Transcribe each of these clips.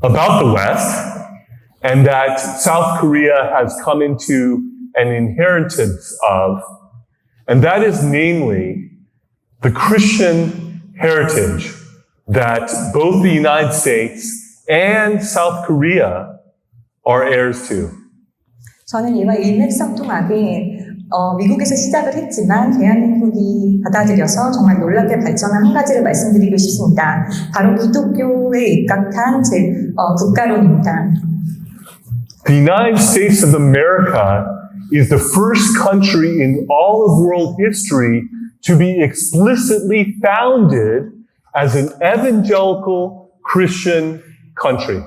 about the West, and that South Korea has come into an inheritance of, and that is namely the Christian heritage that both the United States and South Korea are heirs to. 저는 이와 일맥상통하게 미국에서 시작을 했지만 대한민국이 받아들여서 정말 놀랍게 발전한 한 가지를 말씀드리고 싶습니다. 바로 기독교에 입각한 국가론입니다. The United States of America is the first country in all of world history to be explicitly founded as an evangelical Christian country.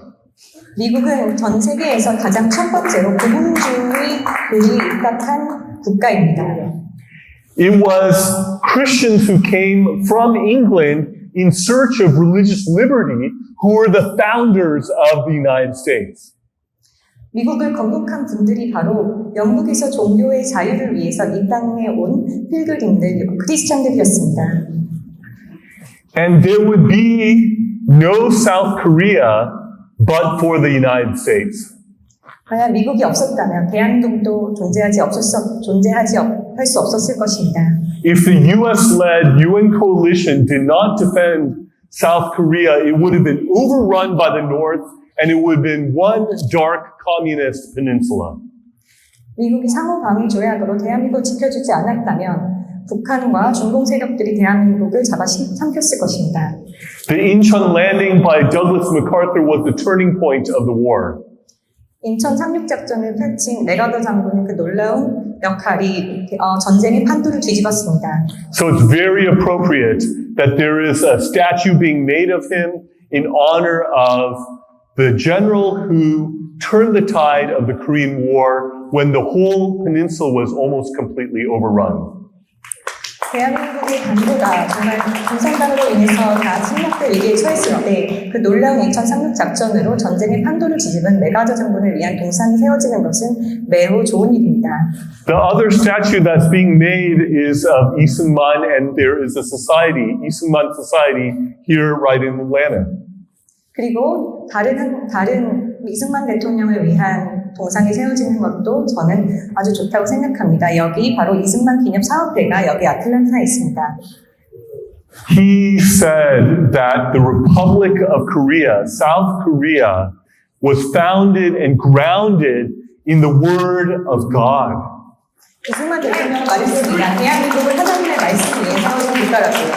미국은 전 세계에서 가장 첫 번째로 복음주의 교리에 입각한 국가입니다. It was Christians who came from England in search of religious liberty who were the founders of the United States. 미국을 건국한 분들이 바로 영국에서 종교의 자유를 위해서 이 땅에 온 필그림들, 크리스천들이었습니다. And there would be no South Korea but for the United States. 만약 미국이 없었다면 대한민국도 존재할 수 없었을 것입니다. If the US-led UN coalition did not defend South Korea, it would have been overrun by the North and it would have been one dark communist peninsula. 미국이 상호 방위 조약으로 대한민국을 지켜주지 않았다면 북한과 중공 세력들이 대한민국을 잡아삼켰을 것입니다. The Incheon landing by Douglas MacArthur was the turning point of the war. 인천 상륙작전을 펼친 맥아더 장군의 그 놀라운 역할이 전쟁의 판도를 뒤집었습니다. So it's very appropriate that there is a statue being made of him in honor of the general who turned the tide of the Korean War when the whole peninsula was almost completely overrun. 대한민국의 반도가 정말 공산당으로 인해서 다 침략될 위기에 처했을 때 그 놀라운 인천 상륙작전으로 전쟁의 판도를 뒤집은 맥아더 장군을 위한 동상이 세워지는 것은 매우 좋은 일입니다. The other statue that's being made is of Lee Seung-man, and there is a society, Lee Seung-man Society, here right in Atlanta. 그리고 다른 이승만 대통령을 위한 동상이 세워지는 것도 저는 아주 좋다고 생각합니다. 여기 바로 이승만 기념 사업회가 여기 아틀란타에 있습니다. He said that the Republic of Korea, South Korea, was founded and grounded in the Word of God. 이승만 대통령은 말했습니다. 대한민국을 하나님의 말씀 위에 세워진 국가라고요.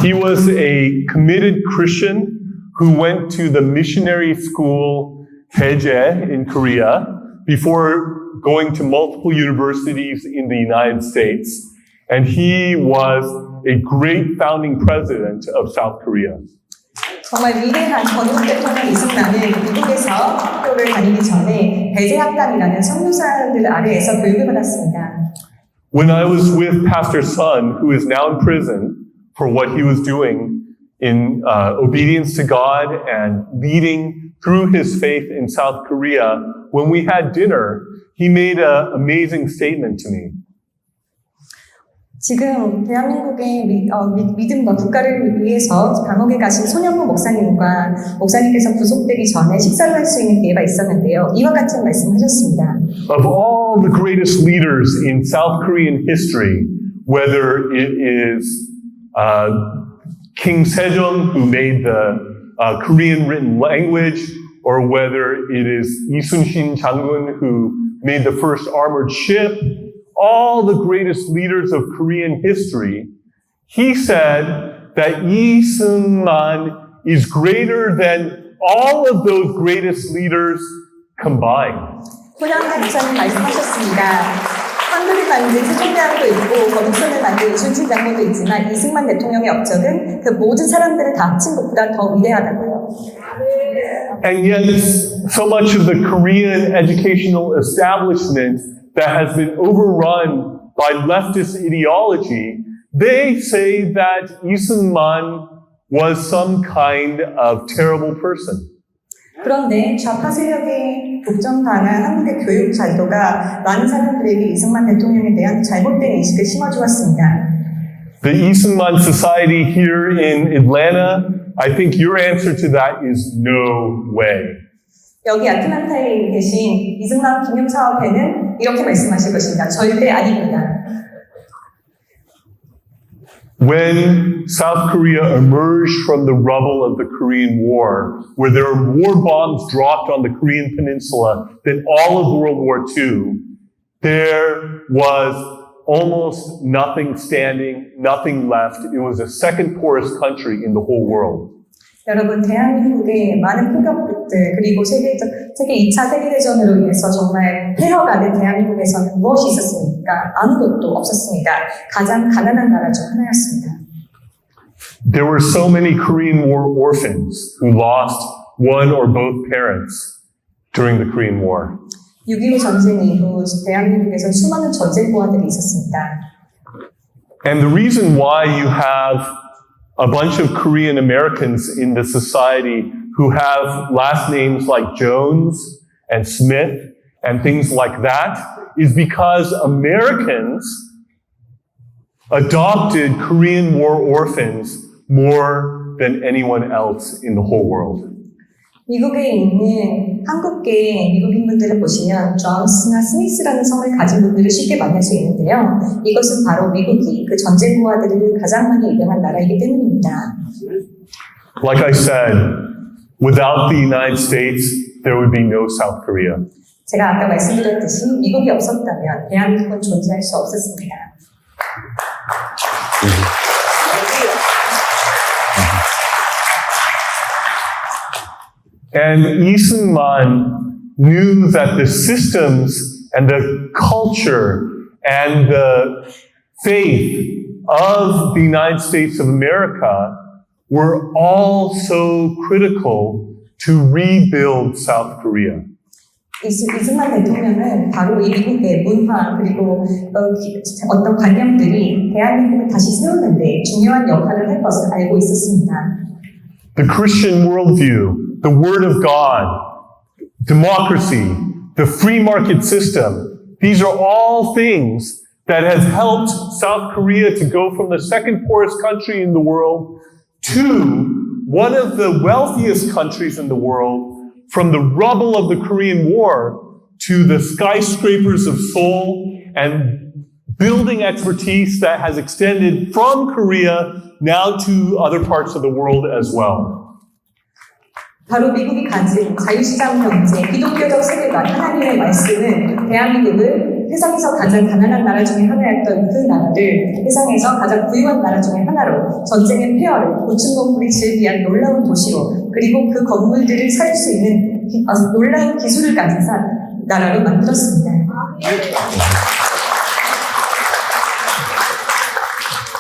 He was a committed Christian who went to the missionary school Daeje in Korea before going to multiple universities in the United States. And he was a great founding president of South Korea. 정말 위대한 전국 대통령 이승만은 미국에서 학교를 다니기 전에 대제학당이라는 선교사들 아래에서 교육을 받았습니다. When I was with Pastor Sun, who is now in prison for what he was doing in obedience to God and leading through his faith in South Korea, when we had dinner, he made an amazing statement to me. 지금 대한민국의 믿음과 국가를 위해서 감옥에 가신 손영무 목사님께서 구속되기 전에 식사를 할 수 있는 기회가 있었는데요. 이와 같은 말씀하셨습니다. Of all the greatest leaders in South Korean history, whether it is King Sejong, who made the Korean written language, or whether it is Lee Sun-shin 장군, who made the first armored ship, all the greatest leaders of Korean history, he said that Lee Seung-man is greater than all of those greatest leaders combined. 호랑이 목사님 말씀하셨습니다. 한글을 만든 세종대왕도 있고 거북선을 만든 이순신 장군도 있지만 이승만 대통령의 업적은 그 모든 사람들을 다 합친 것보다 더 위대하다고요. And yet, so much of the Korean educational establishment that has been overrun by leftist ideology, they say that Lee Seung-man was some kind of terrible person. 그런데 좌파 세력의 독점당한 한국의 교육 제도가 많은 사람들에게 이승만 대통령에 대한 잘못된 인식을 심어주었습니다. The Lee Seung-man Society here in Atlanta I think your answer to that is no way. 여기 아틀란타에 계신 이승만 기념사업회는 이렇게 말씀하실 것입니다. 절대 아닙니다. When South Korea emerged from the rubble of the Korean War, where there were more bombs dropped on the Korean peninsula than all of World War II, there was almost nothing standing, nothing left. It was the second poorest country in the whole world. 여러분, 대한민국의 많은 폭격들 그리고 세계 2차 세계대전으로 인해서 정말 폐허가는 대한민국에서는 무엇이 있었습니까? 아무것도 없었습니다. 가장 가난한 나라 중 하나였습니다. There were so many Korean War orphans who lost one or both parents during the Korean War. 6.25 전쟁 이후 대한민국에서 수많은 전쟁고아들이 있었습니다. And the reason why you have a bunch of Korean Americans in the society who have last names like Jones and Smith and things like that is because Americans adopted Korean War orphans more than anyone else in the whole world. 미국에 있는 한국계 미국인분들을 보시면 존스나 스미스라는 성을 가진 분들을 쉽게 만날 수 있는데요. 이것은 바로 미국이 그 전쟁고아들을 가장 많이 입양한 나라이기 때문입니다. Like I said, without the United States, there would be no South Korea. 제가 아까 말씀드렸듯이 미국이 없었다면 대한민국은 존재할 수 없었습니다. And Lee Seung-man knew that the systems and the culture and the faith of the United States of America were all so critical to rebuild South Korea. 이승만 대통령은 바로 이 미국의 문화 그리고 어떤 관념들이 대한민국을 다시 세우는데 중요한 역할을 할 것을 알고 있었습니다. The Christian worldview, the Word of God, democracy, the free market system, these are all things that has helped South Korea to go from the second poorest country in the world to one of the wealthiest countries in the world, from the rubble of the Korean War to the skyscrapers of Seoul and building expertise that has extended from Korea now to other parts of the world as well. 바로 미국이 가진 자유시장 경제, 기독교적 세계관, 하나님의 말씀은 대한민국을 세상에서 가장 가난한 나라 중에 하나였던 그 나라를 세상에서 가장 부유한 나라 중에 하나로 전쟁의 폐허를 고층 건물이 즐비한 놀라운 도시로 그리고 그 건물들을 살 수 있는 놀라운 기술을 가진 나라로 만들었습니다.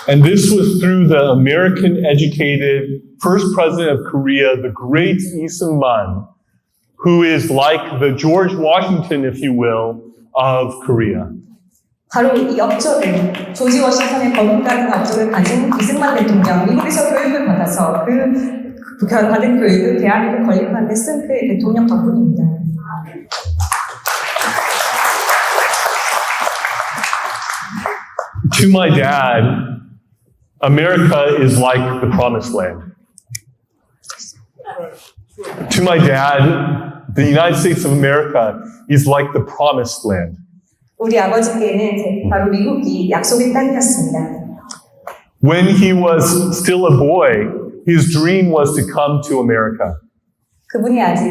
And this was through the American-educated first president of Korea, the great Lee Seung-man, who is like the George Washington, if you will, of Korea. 바로 이 업적을 조지 워싱턴의 버금가는 업적을 가진 이승만 대통령, 미국에서 교육을 받아서 받은 교육을 대한민국 건립하는 데 쓴 그 대통령 덕분입니다. To my dad, America is like the promised land. To my dad, the United States of America is like the promised land. 우리 아버지께는 바로 미국이 약속의 땅이었습니다. When he was still a boy, his dream was to come to America. 그분이 아직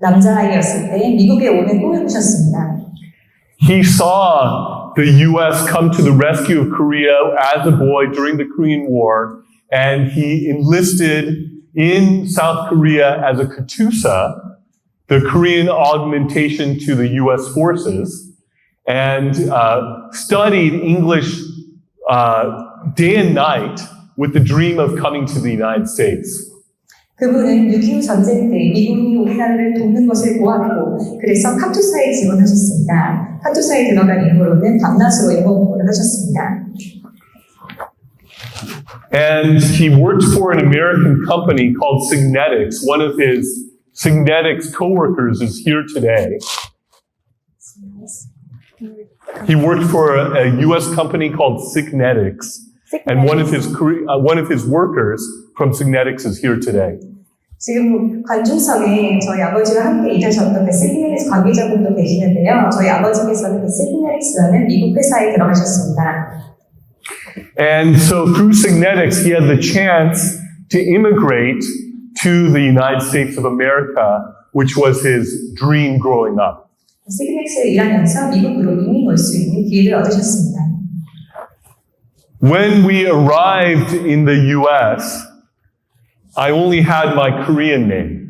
남자아이였을 때 미국에 오는 꿈을 꾸셨습니다. He saw the U.S. come to the rescue of Korea as a boy during the Korean War, and he enlisted in South Korea as a Katyusha, the Korean augmentation to the U.S. forces, and studied English day and night with the dream of coming to the United States. 그분은 6.25 전쟁 때 미군이 우리나라를 돕는 것을 보았고 그래서 카투사에 지원하셨습니다. 카투사에 들어간 이후로는 밤낮으로 영어 공부를 하셨습니다. And he worked for an American company called Signetics. One of his Signetics coworkers is here today. He worked for a U.S. company called Signetics. And one of his workers from Signetics is here today. 지금 관중석에 저희 아버지와 함께 일하셨던 그 시그네릭스 관계자분도 계시는데요. 저희 아버지께서는 그 시그네릭스라는 미국 회사에 들어가셨습니다. And so through Signetics, he had the chance to immigrate to the United States of America, which was his dream growing up. 시그넥스에 일하면서 미국으로 이민 올 수 있는 기회를 얻으셨습니다. When we arrived in the US, I only had my Korean name.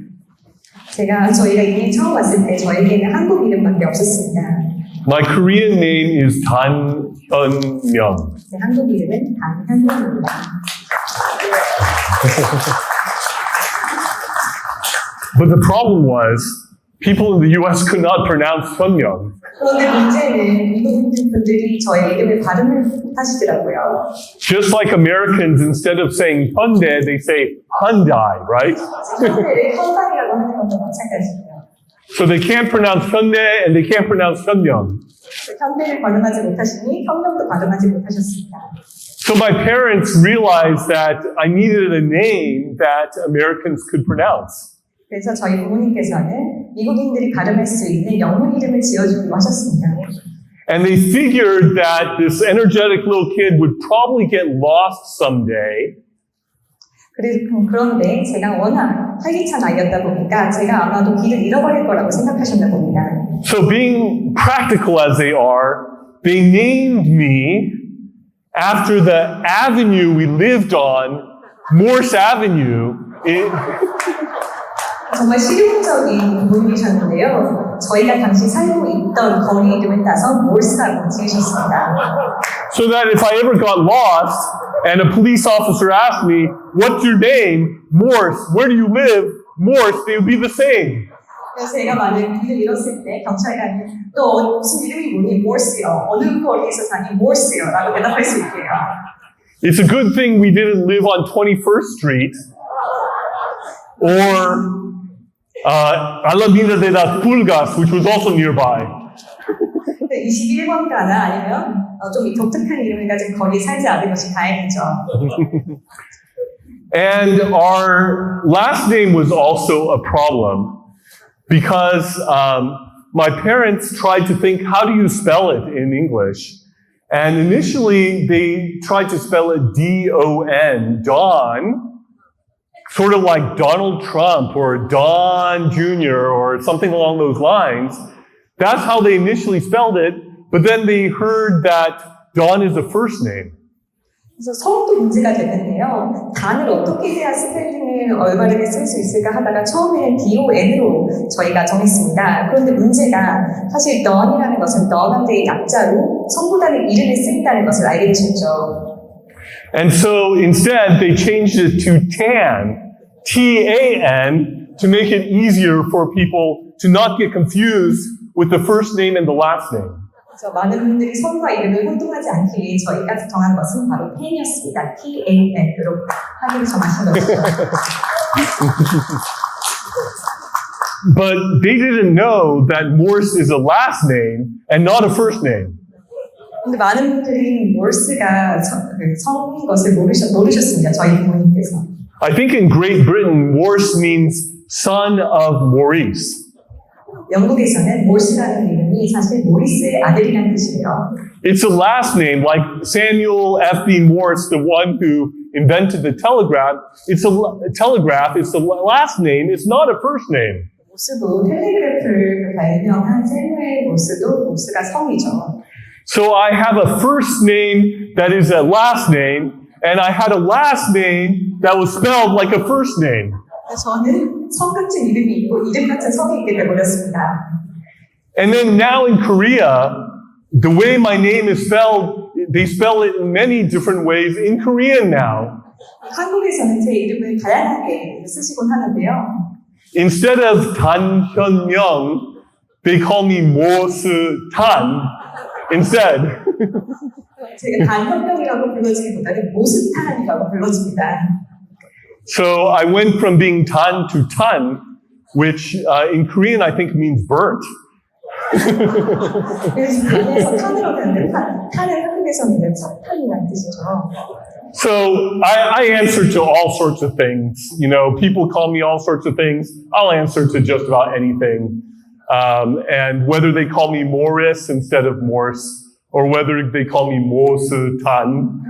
저희가 이민 처음 왔을 때 저에게는 한국 이름밖에 없었습니다. My Korean name is Dan Hyun-myung. 네, 한국 이름은 강현명입니다. But the problem was, people in the US could not pronounce Hyun-myung. 그런데 문제는 미국 분들이 저의 이름을 발음을 못하시더라고요. Just like Americans, instead of saying Hyundai, they say Hyundai, right? 현대를 현상이라고 하는 것과 마찬가지예요. So they can't pronounce Hyundai and they can't pronounce Hyun-myung. 현대를 발음하지 못하시니 현명도 발음하지 못하셨습니다. So my parents realized that I needed a name that Americans could pronounce. 그래서 저희 부모님께서는 미국인들이 발음할 수 있는 영문 이름을 지어주기로 하셨습니다. And they figured that this energetic little kid would probably get lost someday. 그런데 제가 워낙 활기찬 아이였다 보니까 제가 아마도 길을 잃어버릴 거라고 생각하셨나 봅니다. So being practical as they are, they named me after the avenue we lived on, Morse Avenue. 정말 실용적인 부모님이셨는데요. 저희가 당시 살고 있던 거리 이름을 따서 몰스라고 지으셨습니다. So that if I ever got lost and a police officer asked me, what's your name? Morse. Where do you live? Morse. They would be the same. 그래서 제가 만약 길을 잃었을 때 경찰관이 너 무슨 이름이 뭐니? 몰스요. 어느 거리에서 사니? 몰스요. 라고 대답할 수 있게요. It's a good thing we didn't live on 21st Street or Alameda de las Pulgas, which was also nearby. 21번가나 아니면 좀 독특한 이름을 가진 거리에 살지 않은 것이 다행이죠. And our last name was also a problem because my parents tried to think, how do you spell it in English? And initially, they tried to spell it D-O-N, Don, sort of like Donald Trump or Don Jr. or something along those lines. That's how they initially spelled it, but then they heard that Don is a first name. 그래서 성도 문제가 됐는데요. 단을 어떻게 해야 스펠링을 올바르게 쓸 수 있을까 하다가 처음에는 DON으로 저희가 정했습니다. 그런데 문제가 사실 don이라는 것은 don한테의 약자로 성보다는 이름을 쓴다는 것을 알게 되셨죠. And so instead, they changed it to Tan, T-A-N, to make it easier for people to not get confused with the first name and the last name. 그래서 많은 분들이 성과 이름을 혼동하지 않기 위해 저희가 정한 것은 바로 펜이었습니다. T-A-N으로 하기를 정하신 것이죠. But they didn't know that Morse is a last name and not a first name. 근데 많은 분들이 몰스가 성인 것을 모르셨습니다. 저희 부모님께서. I think in Great Britain, Morse means son of Maurice. 영국에서는 몰스라는 이름이 사실 모리스의 아들이라는 뜻이에요. It's a last name, like Samuel F.B. Morse, the one who invented the telegraph. It's the last name. It's not a first name. 모스도 텔레그래프를 발명한 세무엘 모스도 모스가 성이죠. So I have a first name that is a last name, and I had a last name that was spelled like a first name. 저는 성 같은 이름이 있고 이름 같은 성이 있게 되어버렸습니다. And then now in Korea, the way my name is spelled, they spell it in many different ways in Korean now. 한국에서는 제 이름을 다양하게 쓰시곤 하는데요. Instead of Dan Hyun-myung, they call me Mo-su-tan instead. 제가 단현명이라고 불러지기보다는 모스탄이라고 불러집니다. So I went from being tan to tan, which in Korean I think means burnt. 그래서 단에서 탄으로 갔는데 탄은 한국에서는 석탄이라는 뜻이죠. So I answer to all sorts of things. You know, people call me all sorts of things. I'll answer to just about anything. And whether they call me Morris instead of Morse, or whether they call me Mosutan,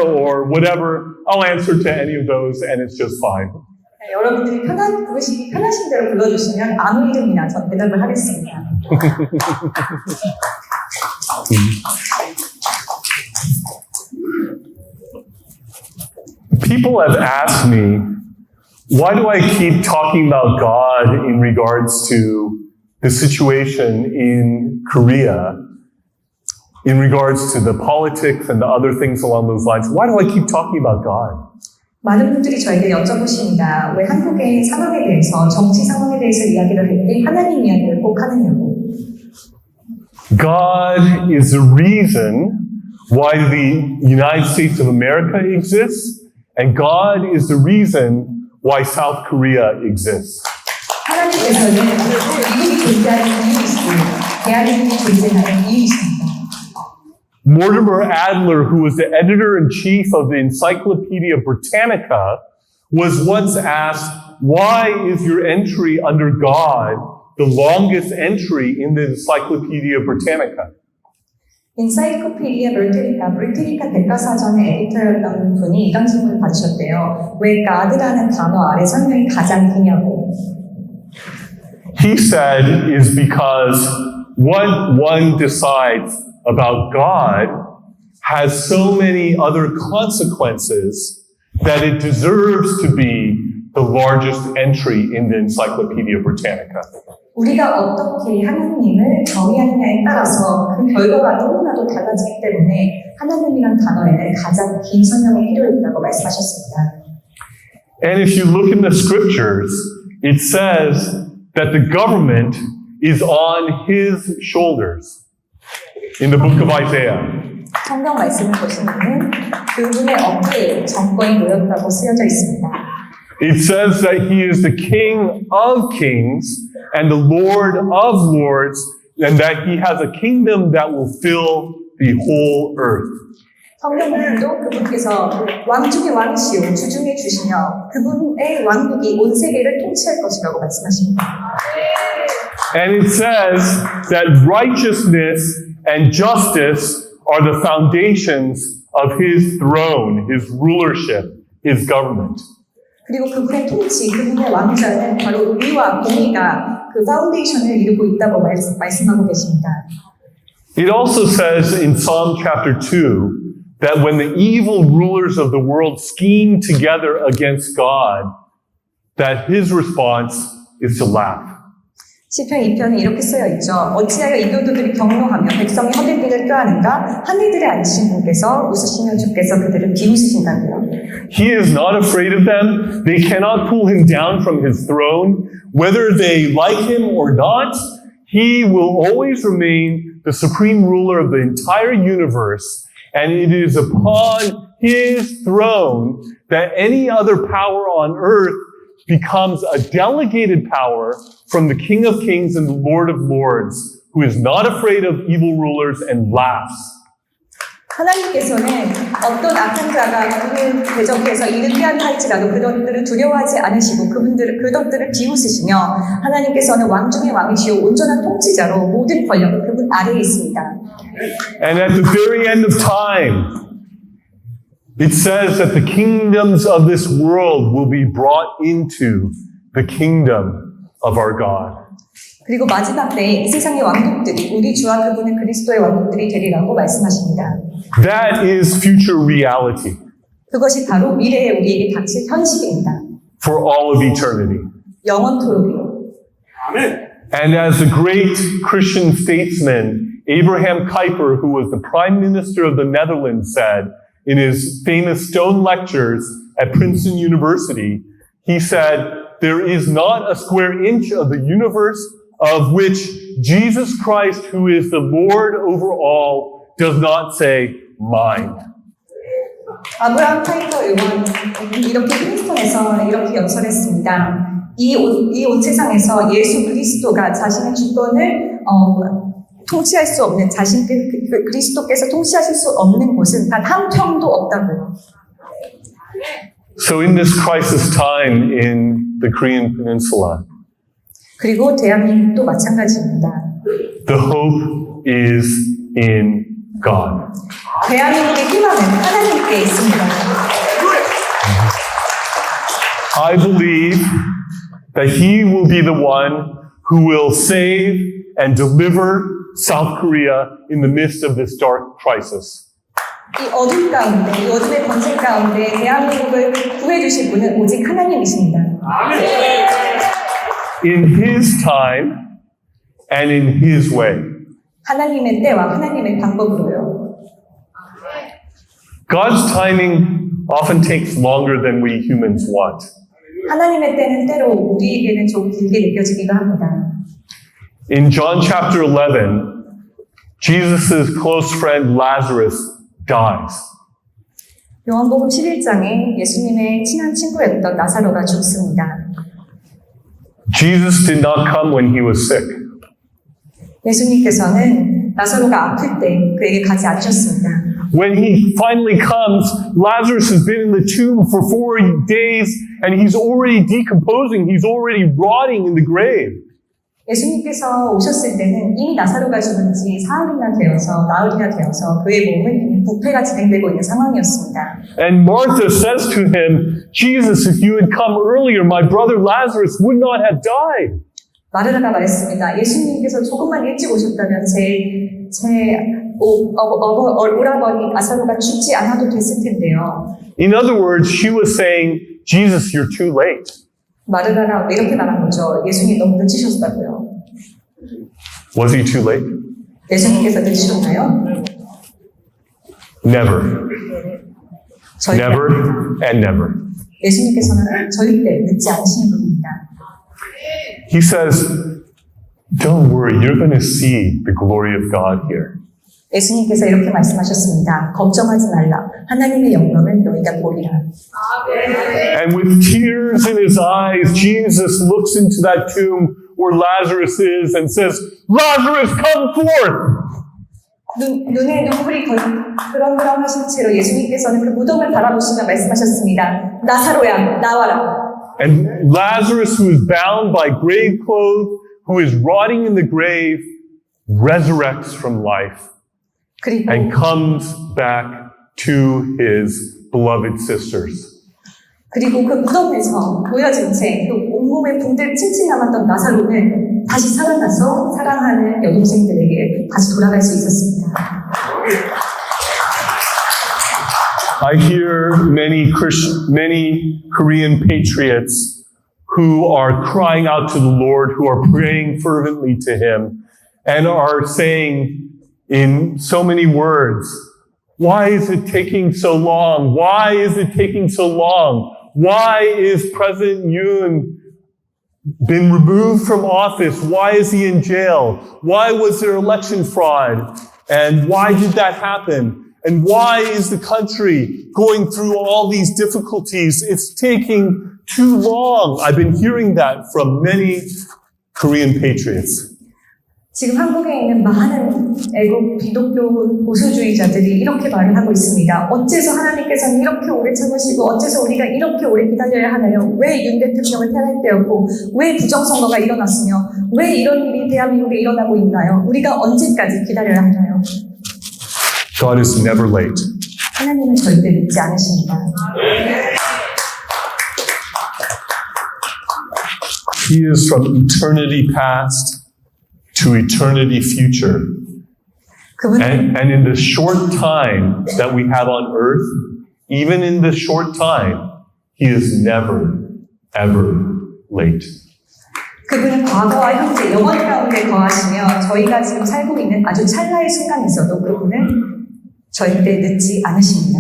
or whatever, I'll answer to any of those, and it's just fine. 네, 여러분들이 부르시기 편하신 대로 불러주시면 아무 이름이나 전 대답을 하겠습니다. People have asked me, why do I keep talking about God in regards to the situation in Korea, in regards to the politics and the other things along those lines? Why do I keep talking about God? 많은 분들이 저에게 여쭤보십니다. 왜 한국의 상황에 대해서, 정치 상황에 대해서 이야기를 할 때 하나님 이야기를 꼭 하느냐고. God is the reason why the United States of America exists, and God is the reason why South Korea exists. 하나님께서는 미국이 존재하는 이유이시고 대한민국이 존재하는 이유이십니다. Mortimer Adler, who was the editor-in-chief of the Encyclopedia Britannica, was once asked, why is your entry under God the longest entry in the Encyclopedia Britannica? 인사이클피디아 브리테니카 백과사전의 에디터였던 분이 이런 질문을 받으셨대요. 왜 God라는 단어 아래 설명이 가장 기냐고. He said is because what one decides about God has so many other consequences that it deserves to be the largest entry in the Encyclopedia Britannica. 우리가 어떻게 하나님을 정의하느냐에 따라서 그 결과가 너무나도 달라지기 때문에 하나님이란 단어에는 가장 긴 설명이 필요했다고 말씀하셨습니다. And if you look in the scriptures, it says that the government is on his shoulders. In the book of Isaiah. 성경 말씀을 보시면은 그분의 어깨에 정권이 놓였다고 쓰여져 있습니다. It says that he is the King of kings and the Lord of lords, and that he has a kingdom that will fill the whole earth. 성경에도 그분께서 왕 중의 왕이시오 주중에 주시며 그분의 왕국이 온 세계를 통치할 것이라고 말씀하십니다. And it says that righteousness and justice are the foundations of his throne, his rulership, his government. 그리고 그분의 통치, 그분의 왕좌는 바로 의와 공의가 그 파운데이션을 이루고 있다고 말씀하고 계십니다. It also says in Psalm chapter 2 that when the evil rulers of the world scheme together against God, that his response is to laugh. 시편 2편에 이렇게 쓰여 있죠. 어찌하여 이교도들이 경노하며 백성이 허들들을 꾀하는가? 하늘들에 앉으신 분께서 웃으시며 주께서 그들을 비웃으신다고요. He is not afraid of them. They cannot pull him down from his throne. Whether they like him or not, he will always remain the supreme ruler of the entire universe. And it is upon his throne that any other power on earth becomes a delegated power from the King of Kings and the Lord of Lords, who is not afraid of evil rulers and laughs. 하나님께서는 어떤 악한 자가 그를 대적해서 이를 피한다 할지라도 그들을 두려워하지 않으시고 그들을 비웃으시며 하나님께서는 왕 중의 왕이시오 온전한 통치자로 모든 권력은 그분 아래에 있습니다. And at the very end of time, it says that the kingdoms of this world will be brought into the kingdom of our God. 그리고 마지막 때에 이 세상의 왕국들이 우리 주와 그분의 그리스도의 왕국들이 되리라고 말씀하십니다. That is future reality. 그것이 바로 미래에 우리에게 닥칠 현실입니다. For all of eternity. 영원토록이요. Amen. And as the great Christian statesman Abraham Kuyper, who was the Prime Minister of the Netherlands, said in his famous Stone Lectures at Princeton University, he said, "There is not a square inch of the universe of which Jesus Christ, who is the Lord over all, does not say, mine." 아브라함 카이퍼 의원 이렇게 프린스턴에서 이렇게 연설했습니다. 이 온 세상에서 예수 그리스도가 자신의 주권을 통치할 수 없는 그리스도께서 통치하실 수 없는 곳은 단 한 평도 없다고요. So in this crisis time in the Korean Peninsula, 그리고 대한민국도 마찬가지입니다. the hope is in God. 대한민국의 희망은 하나님께 있습니다. I believe that He will be the one who will save and deliver South Korea in the midst of this dark crisis. 이 어둠 가운데, 이 어둠의 번짐 가운데 대한민국을 구해주실 분은 오직 하나님이십니다. In His time and in His way. 하나님의 때와 하나님의 방법으로요. God's timing often takes longer than we humans want. 하나님의 때는 때로 우리에게는 좀 길게 느껴지기도 합니다. In John chapter 11, Jesus' close friend Lazarus dies. 요한복음 11장에 예수님의 친한 친구였던 나사로가 죽습니다. Jesus did not come when he was sick. 예수님께서는 나사로가 아플 때 그에게 가지 않으셨습니다. When he finally comes, Lazarus has been in the tomb for 4 days and he's already decomposing. He's already rotting in the grave. 예수님께서 오셨을 때는 이미 나사로가 죽은 지 사흘이나 되어서 나흘이나 되어서 그의 몸은 이미 부패가 진행되고 있는 상황이었습니다. And Martha says to him, Jesus, if you had come earlier, my brother Lazarus would not have died. 마르다가 말했습니다. 예수님께서 조금만 일찍 오셨다면 오라버니 나사로가 죽지 않아도 됐을 텐데요. In other words, she was saying, Jesus, you're too late. 마르다가 왜 이렇게 말한 거죠? 예수님 너무 늦으셨다고요. Was he too late? 예수님께서 늦으셨나요? Never. 절대 Never and never. 예수님께서는 절대 늦지 않으시는 분입니다. He says, don't worry, you're going to see the glory of God here. 예수님께서 이렇게 말씀하셨습니다. 걱정하지 말라. 하나님의 영광을 너희가 보리라. And with tears in his eyes, Jesus looks into that tomb where Lazarus is and says, Lazarus, come forth! 눈에 눈물이 그렁그렁 하신 채로 예수님께서는 그 무덤을 바라보시며 말씀하셨습니다. 나사로야, 나와라. And Lazarus, who is bound by grave clothes, who is rotting in the grave, resurrects from life 그리고 and comes back to his beloved sisters. 그리고 그 무덤에서 보여진 채 그 온몸에 붕대 칭칭 남았던 나사로는 다시 살아나서 사랑하는 여동생들에게 다시 돌아갈 수 있었습니다. I hear many Korean patriots who are crying out to the Lord, who are praying fervently to Him, and are saying in so many words, why is it taking so long? Why is it taking so long? Why is President Yoon been removed from office? Why is he in jail? Why was there election fraud? And why did that happen? And why is the country going through all these difficulties? It's taking too long. I've been hearing that from many Korean patriots. 지금 한국에 있는 많은 애국 기독교 보수주의자들이 이렇게 말을 하고 있습니다. 어째서 하나님께서는 이렇게 오래 참으시고 어째서 우리가 이렇게 오래 기다려야 하나요? 왜 윤 대통령을 탄핵 때였고 왜 부정선거가 일어났으며 왜 이런 일이 대한민국에 일어나고 있나요? 우리가 언제까지 기다려야 하나요? God is never late. 하나님은 절대 늦지 않으십니다. He is from eternity past to eternity future. 그분은 And in the short time that we have on earth, even in this short time, He is never, ever late. 그분은 과거와 현재 영원 가운데 거하시며 저희가 지금 살고 있는 아주 찰나의 순간에서도 그분은 절대 늦지 않으십니다.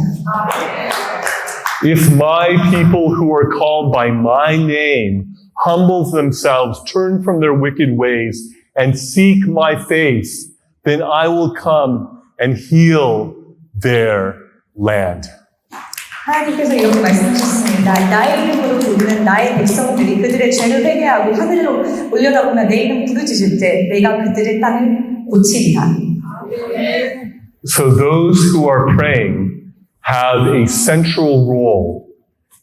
If my people who are called by my name humble themselves, turn from their wicked ways, and seek my face, then I will come and heal their land. 하나님께서 이렇게 말씀하셨습니다. 나의 이름으로 부르는 나의 백성들이 그들의 죄를 회개하고 하늘로 올려다보며 내 이름 부르짖을 때 내가 그들의 땅을 고치리라. So those who are praying have a central role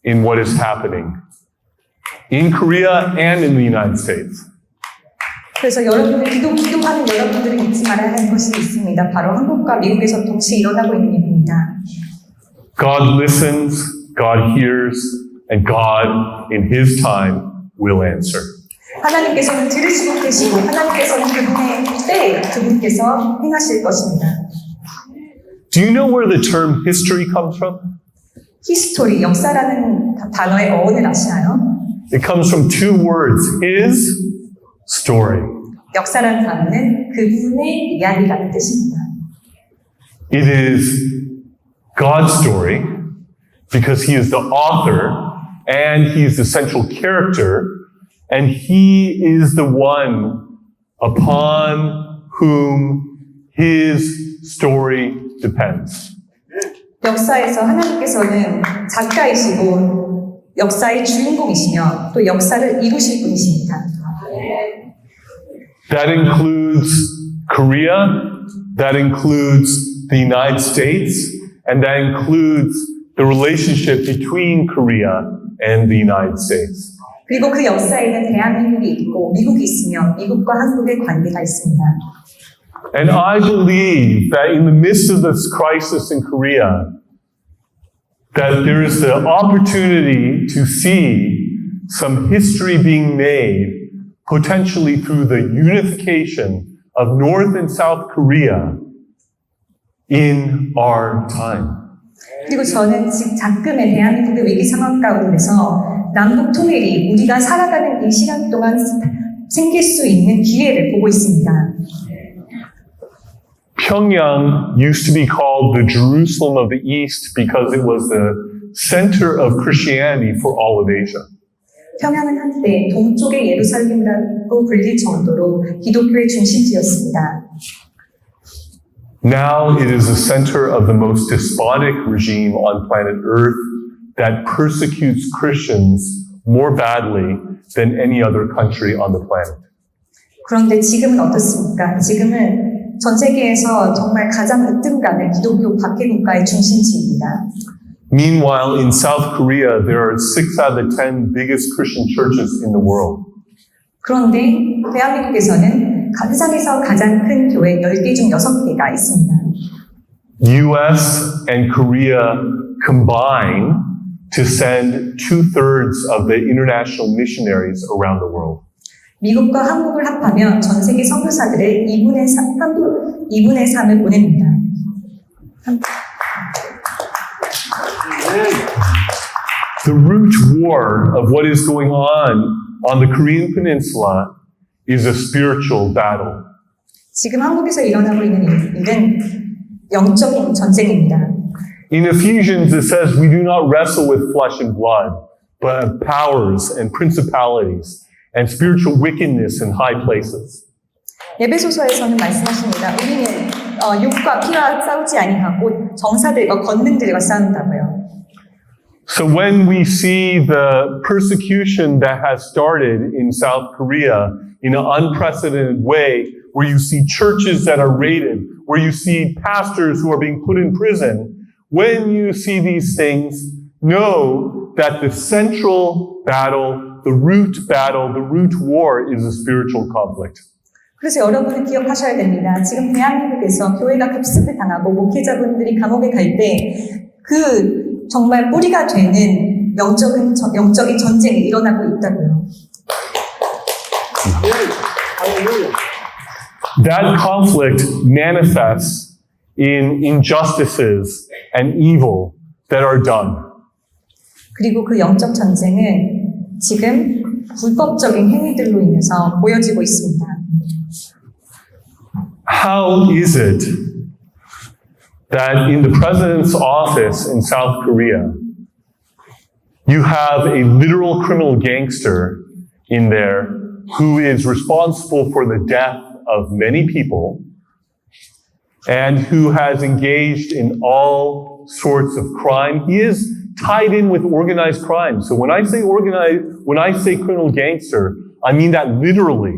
in what is happening in Korea and in the United States. 그래서 여러분들 기도하는 여러분들이 잊지 말아야 할 것이 있습니다. 바로 한국과 미국에서 동시에 일어나고 있는 일입니다. God listens, God hears, and God, in His time, will answer. 하나님께서는 들으시고 계시고 하나님께서는 그분의 때에 그분께서 행하실 것입니다. Do you know where the term history comes from? 히스토리, 역사라는 단어의 어원을 아시나요? It comes from two words, His story. 역사라는 단어는 그분의 이야기라는 뜻입니다. It is God's story because He is the author and He is the central character and He is the one upon whom His story depends. 역사에서 하나님께서는 작가이시고 역사의 주인공이시며 또 역사를 이루실 분이십니다. That includes Korea, that includes the United States, and that includes the relationship between Korea and the United States. 그리고 그 역사에는 대한민국이 있고 미국이 있으며 미국과 한국의 관계가 있습니다. And I believe that in the midst of this crisis in Korea, that there is the opportunity to see some history being made potentially through the unification of North and South Korea in our time. 그리고 저는 지금 작금의 대한민국의 위기 상황 가운데서 남북 통일이 우리가 살아가는 이 시간 동안 생길 수 있는 기회를 보고 있습니다. Pyongyang used to be called the Jerusalem of the East because it was the center of Christianity for all of Asia. 평양은 한때 동쪽의 예루살렘이라고 불릴 정도로 기독교의 중심지였습니다. Now it is the center of the most despotic regime on planet Earth that persecutes Christians more badly than any other country on the planet. 그런데 지금은 어떻습니까? 지금은 전 세계에서 정말 가장 으뜸가는 기독교 박해 국가의 중심지입니다. Meanwhile, in South Korea, there are 6 out of the 10 biggest Christian churches in the world. 그런데 대한민국에서는 세상에서 가장 큰 교회 10개 중 6개가 있습니다. US and Korea combine to send 2/3 of the international missionaries around the world. 미국과 한국을 합하면 전 세계 선교사들의 2분의 3을 보냅니다. The root war of what is going on the Korean Peninsula is a spiritual battle. 지금 한국에서 일어나고 있는 일은 영적인 전쟁입니다. In Ephesians, it says, we do not wrestle with flesh and blood, but powers and principalities and spiritual wickedness in high places. 에베소서에서는 말씀하십니다. 우리는 육과 피와 싸우지 아니하고 정사들과 권능들과 싸운다고요. So when we see the persecution that has started in South Korea in an unprecedented way, where you see churches that are raided, where you see pastors who are being put in prison, when you see these things, know that the central battle, the root war is a spiritual conflict. 그래서 여러분은 기억하셔야 됩니다. 지금 대한민국에서 교회가 급습을 당하고 목회자분들이 감옥에 갈 때 그 정말 뿌리가 되는 영적인 전쟁이 일어나고 있다고요. That conflict manifests in injustices and evil that are done. 그리고 그 영적 전쟁은 지금 불법적인 행위들로 인해서 보여지고 있습니다. How is it that in the president's office in South Korea, you have a literal criminal gangster in there who is responsible for the death of many people and who has engaged in all sorts of crime? He is tied in with organized crime. So when I say criminal gangster, I mean that literally.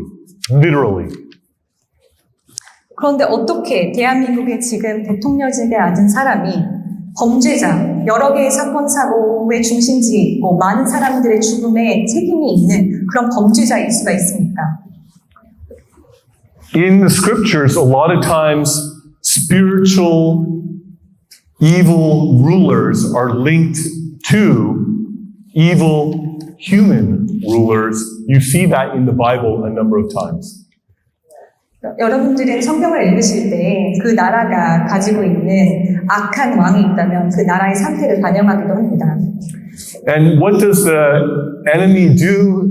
그런데 어떻게 대한민국의 지금 대통령직에 앉은 사람이 범죄자, 여러 개의 사건, 사고의 중심지에 있고 많은 사람들의 죽음에 책임이 있는 그런 범죄자일 수가 있습니까? In the scriptures, a lot of times spiritual evil rulers are linked to evil human rulers. You see that in the Bible a number of times. 여러분들은 성경을 읽으실 때 그 나라가 가지고 있는 악한 왕이 있다면 그 나라의 상태를 반영하기도 합니다. And what does the enemy do?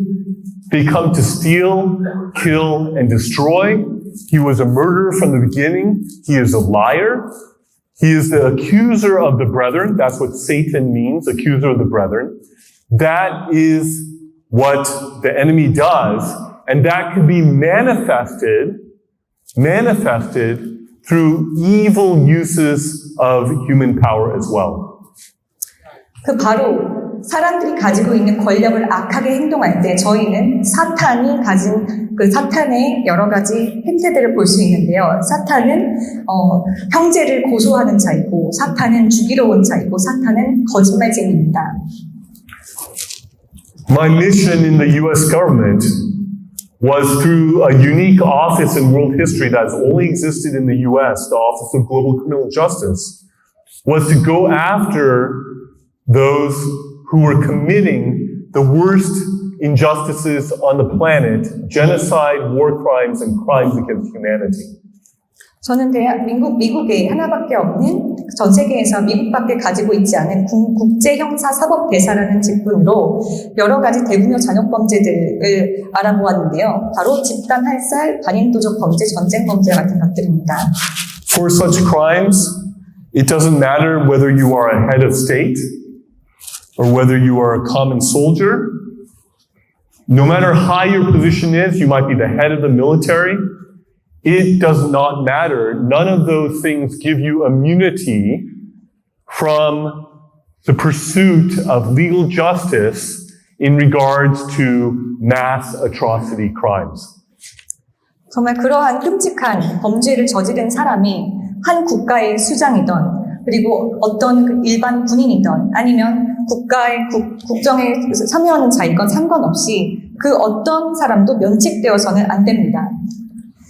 They come to steal, kill, and destroy. He was a murderer from the beginning. He is a liar. He is the accuser of the brethren. That's what Satan means, accuser of the brethren. That is what the enemy does. And that can be manifested through evil uses of human power as well. 그 바로 사람들이 가지고 있는 권력을 악하게 행동할 때 저희는 사탄이 가진 그 사탄의 여러 가지 행태들을 볼 수 있는데요. 사탄은 형제를 고소하는 자이고 사탄은 죽이러 온 자이고 사탄은 거짓말쟁이입니다. My mission in the U.S. government was through a unique office in world history that has only existed in the U.S., the Office of Global Criminal Justice, was to go after those who were committing the worst injustices on the planet, genocide, war crimes, and crimes against humanity. 저는 미국에 하나밖에 없는 전 세계에서 미국밖에 가지고 있지 않은 국제형사사법대사라는 직분으로 여러 가지 대규모 잔혹범죄들을 알아보았는데요. 바로 집단 할살, 반인도적 범죄, 전쟁 범죄 같은 것들입니다. For such crimes, it doesn't matter whether you are a head of state or whether you are a common soldier. No matter how your position is, you might be the head of the military. It does not matter. None of those things give you immunity from the pursuit of legal justice in regards to mass atrocity crimes. 정말 그러한 끔찍한 범죄를 저지른 사람이 한 국가의 수장이던 그리고 어떤 그 일반 군인이던 아니면 국가의 국정에 참여하는 자이건 상관없이 그 어떤 사람도 면책되어서는 안 됩니다.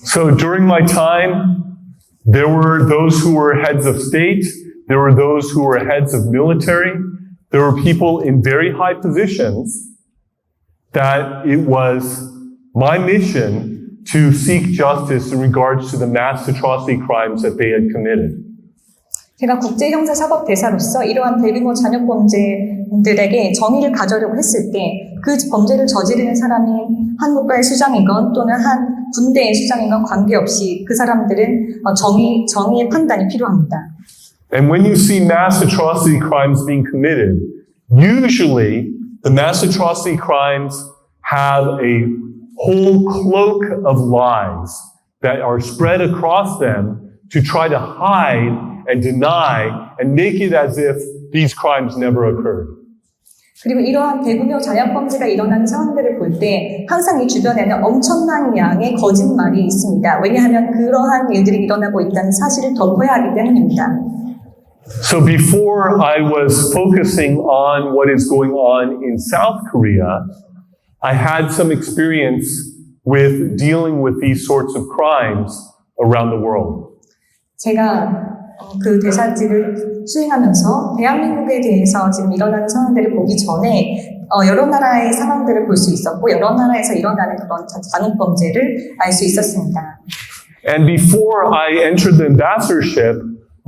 So during my time, there were those who were heads of state, there were those who were heads of military, there were people in very high positions that it was my mission to seek justice in regards to the mass atrocity crimes that they had committed. 제가 국제형사사법대사로서 이러한 대규모 잔혹범죄들에게 정의를 가져려고 했을 때 그 범죄를 저지르는 사람이 한 국가의 수장이건 또는 한 군대의 수장이건 관계없이 그 사람들은 정의의 판단이 필요합니다. And when you see mass atrocity crimes being committed, usually the mass atrocity crimes have a whole cloak of lies that are spread across them to try to hide and deny and make it as if these crimes never occurred. 그리고 이러한 대규모 잔혹범죄가 일어나는 상황들을 볼 때 항상 이 주변에는 엄청난 양의 거짓말이 있습니다. 왜냐하면 그러한 일들이 일어나고 있다는 사실을 덮어야 하기 때문입니다. So before I was focusing on what is going on in South Korea, I had some experience with dealing with these sorts of crimes around the world. 제가 그 대사직을 수행하면서 대한민국에 대해서 지금 일어나는 상황들을 보기 전에 여러 나라의 상황들을 볼 수 있었고 여러 나라에서 일어나는 그런 잔혹범죄를 알 수 있었습니다. And before I entered the ambassadorship,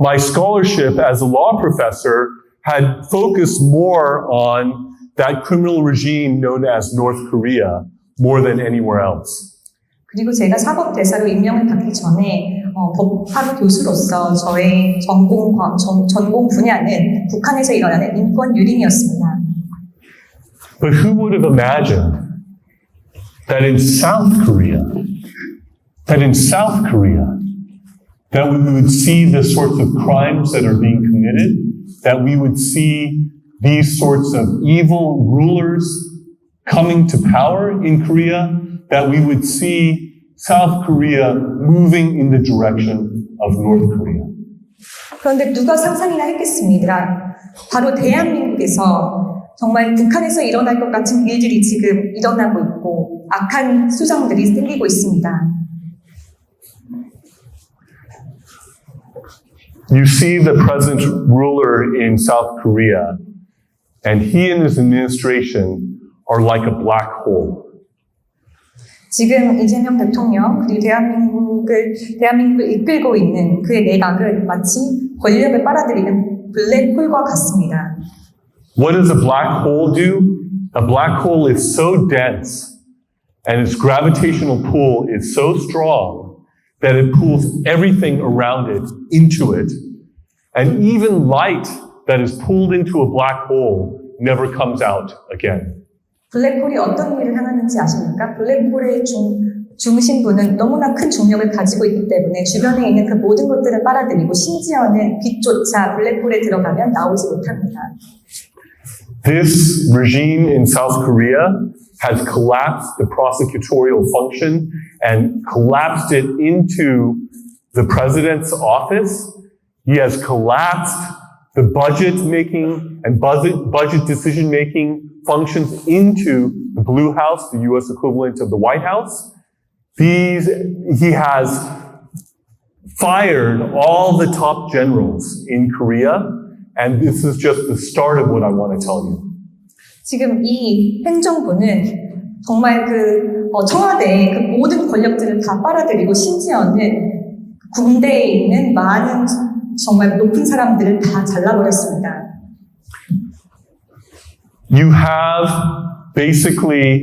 my scholarship as a law professor had focused more on that criminal regime known as North Korea more than anywhere else. 그리고 제가 사법대사로 임명을 받기 전에 법학의 교수로서 저의 전공 분야는 북한에서 일어나는 인권 유린이었습니다. But who would have imagined that in South Korea, that we would see the sorts of crimes that are being committed, that we would see these sorts of evil rulers coming to power in Korea, that we would see South Korea moving in the direction of North Korea. 그런데 누가 상상이나 했겠습니까? 바로 대한민국에서 정말 북한에서 일어날 것 같은 일들이 지금 일어나고 있고 악한 수정들이 생기고 있습니다. You see the present ruler in South Korea, and he and his administration are like a black hole. 지금 이재명 대통령 그리고 대한민국을 이끌고 있는 그의 내각은 마치 권력을 빨아들이는 블랙홀과 같습니다. What does a black hole do? A black hole is so dense and its gravitational pull is so strong that it pulls everything around it into it. And even light that is pulled into a black hole never comes out again. 블랙홀이 어떤 일을 하는지 아십니까? 블랙홀의 중심부는 너무나 큰 중력을 가지고 있기 때문에 주변에 있는 그 모든 것들을 빨아들이고 심지어는 빛조차 블랙홀에 들어가면 나오지 못합니다. This regime in South Korea has collapsed the prosecutorial function and collapsed it into the president's office. He has collapsed the budget making and budget decision making functions into the Blue House, the U.S. equivalent of the White House. He has fired all the top generals in Korea, and this is just the start of what I want to tell you. 지금 이 행정부는 정말 청와대의 그 모든 권력들을 다 빨아들이고 심지어는 군대에 있는 많은 정말 높은 사람들을 다 잘라버렸습니다. You have basically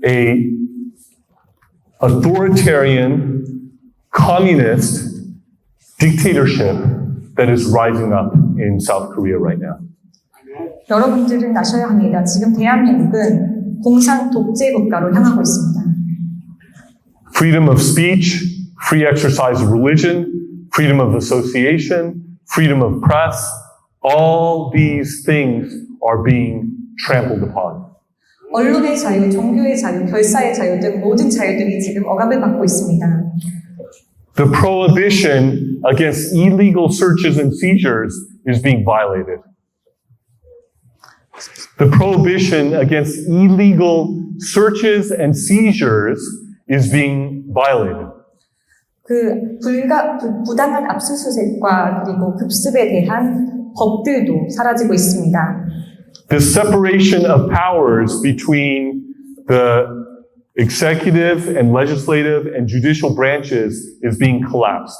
a authoritarian, communist dictatorship that is rising up in South Korea right now. 여러분들은 아셔야 합니다. 지금 대한민국은 공산 독재 국가로 향하고 있습니다. Freedom of speech, free exercise of religion, freedom of association, freedom of press, all these things are being trampled upon. 언론의 자유, 종교의 자유, 결사의 자유 등 모든 자유들이 지금 억압을 받고 있습니다. The prohibition against illegal searches and seizures is being violated. The prohibition against illegal searches and seizures is being violated. 부당한 압수수색과 그리고 급습에 대한 법들도 사라지고 있습니다. The separation of powers between the executive and legislative and judicial branches is being collapsed.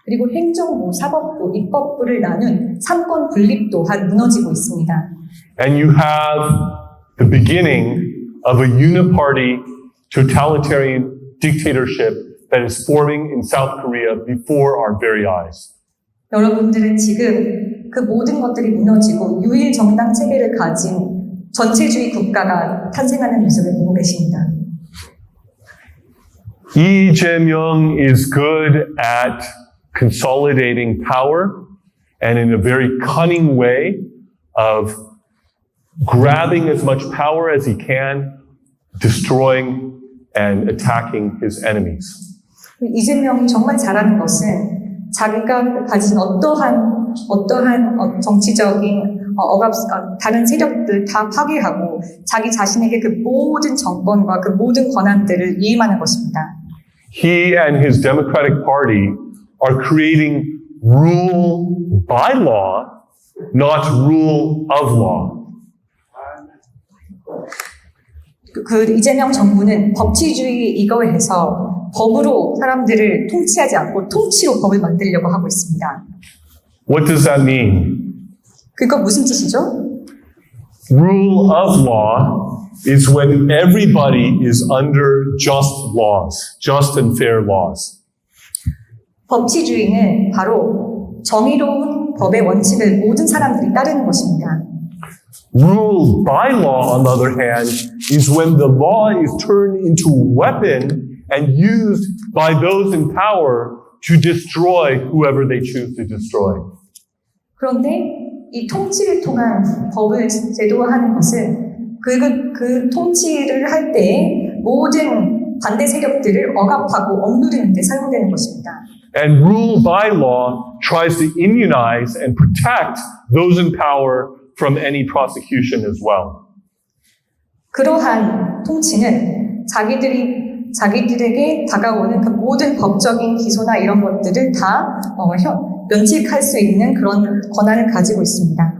그리고 행정부, 사법부, 입법부를 나눈 삼권 분립 또한 무너지고 있습니다. And you have the beginning of a uniparty totalitarian dictatorship that is forming in South Korea before our very eyes. 여러분들은 지금 그 모든 것들이 무너지고 유일 정당 체계를 가진 전체주의 국가가 탄생하는 모습을 보고 계십니다. Lee Jae-myung is good at consolidating power and in a very cunning way of grabbing as much power as he can, destroying and attacking his enemies. 이재명이 정말 잘하는 것은 자기가 가진 어떠한 정치적인 다른 세력들 다 파괴하고 자기 자신에게 그 모든 정권과 그 모든 권한들을 위임하는 것입니다. He and his Democratic Party are creating rule by law, not rule of law. 그 이재명 정부는 법치주의 이거에 해서 법으로 사람들을 통치하지 않고 통치로 법을 만들려고 하고 있습니다. What does that mean? 그거 무슨 뜻이죠? Rule of law is when everybody is under just laws, just and fair laws. 법치주의는 바로 정의로운 법의 원칙을 모든 사람들이 따르는 것입니다. Rule by law, on the other hand, is when the law is turned into a weapon and used by those in power to destroy whoever they choose to destroy. 그런데 이 통치를 통한 법을 제도화하는 것은 그 통치를 할 때에 모든 반대 세력들을 억압하고 억누르는 데 사용되는 것입니다. And rule by law tries to immunize and protect those in power from any prosecution as well. 그러한 통치는 자기들에게 다가오는 그 모든 법적인 기소나 이런 것들을 다 면책할 수 있는 그런 권한을 가지고 있습니다.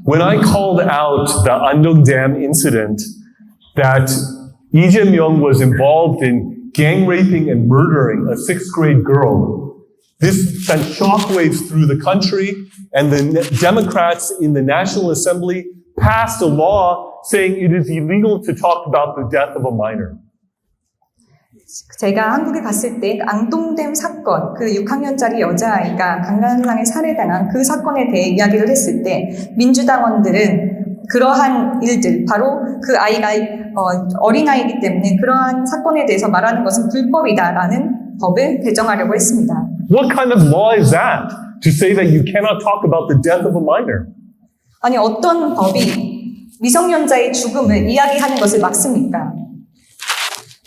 When I called out the Andong Dam incident that Lee Jae-myung was involved in gang raping and murdering a 6th grade girl, this sent shockwaves through the country, and the Democrats in the National Assembly passed a law saying it is illegal to talk about the death of a minor. 제가 한국에 갔을 때 앙동댐 사건, 그 6학년짜리 여자아이가 강간상에 살해당한 그 사건에 대해 이야기를 했을 때 민주당원들은 그러한 일들, 바로 그 아이가 어린아이이기 때문에 그러한 사건에 대해서 말하는 것은 불법이다라는 법을 개정하려고 했습니다. What kind of law is that to say that you cannot talk about the death of a minor? 아니 어떤 법이 미성년자의 죽음을 이야기하는 것을 막습니까?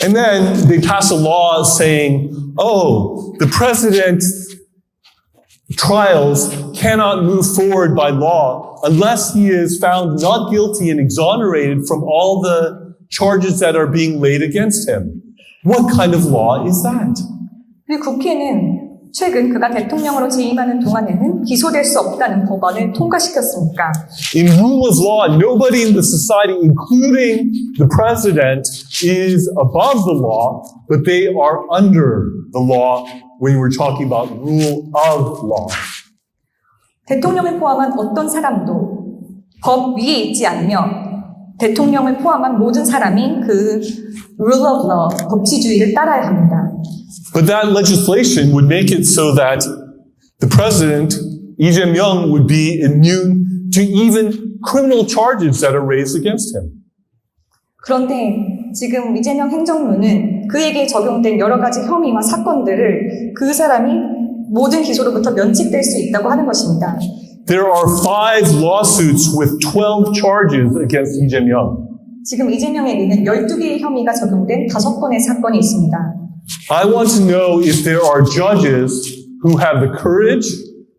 And then they pass a law saying, oh, the president's trials cannot move forward by law unless he is found not guilty and exonerated from all the charges that are being laid against him. What kind of law is that? 그리고 국회는 최근 그가 대통령으로 재임하는 동안에는 기소될 수 없다는 법안을 통과시켰으니까. In rule of law, nobody in the society, including the president, is above the law, but they are under the law when we're talking about rule of law. 대통령을 포함한 어떤 사람도 법 위에 있지 않으며 대통령을 포함한 모든 사람이 그 rule of law, 법치주의를 따라야 합니다. But that legislation would make it so that the president, Lee Jae-myung, would be immune to even criminal charges that are raised against him. 그런데 지금 이재명 행정부는 그에게 적용된 여러 가지 혐의와 사건들을 그 사람이 모든 기소로부터 면책될 수 있다고 하는 것입니다. There are 5 lawsuits with 12 charges against Lee Jae-myung. 지금 이재명에게는 12개의 혐의가 적용된 5건의 사건이 있습니다. I want to know if there are judges who have the courage,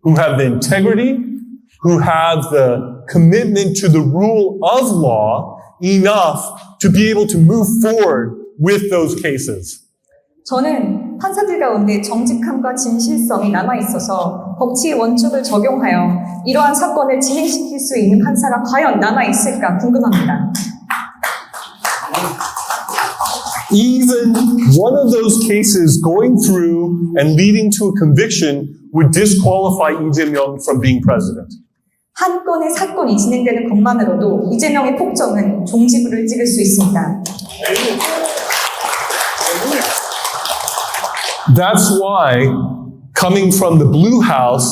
who have the integrity, who have the commitment to the rule of law enough to be able to move forward with those cases. 저는 판사들 가운데 정직함과 진실성이 남아있어서 법치의 원칙을 적용하여 이러한 사건을 진행시킬 수 있는 판사가 과연 남아있을까 궁금합니다. Even one of those cases going through and leading to a conviction would disqualify Lee Jae-myung from being president. 한 건의 사건이 진행되는 것만으로도 이재명의 폭정은 종지부를 찍을 수 있습니다. That's why, coming from the Blue House,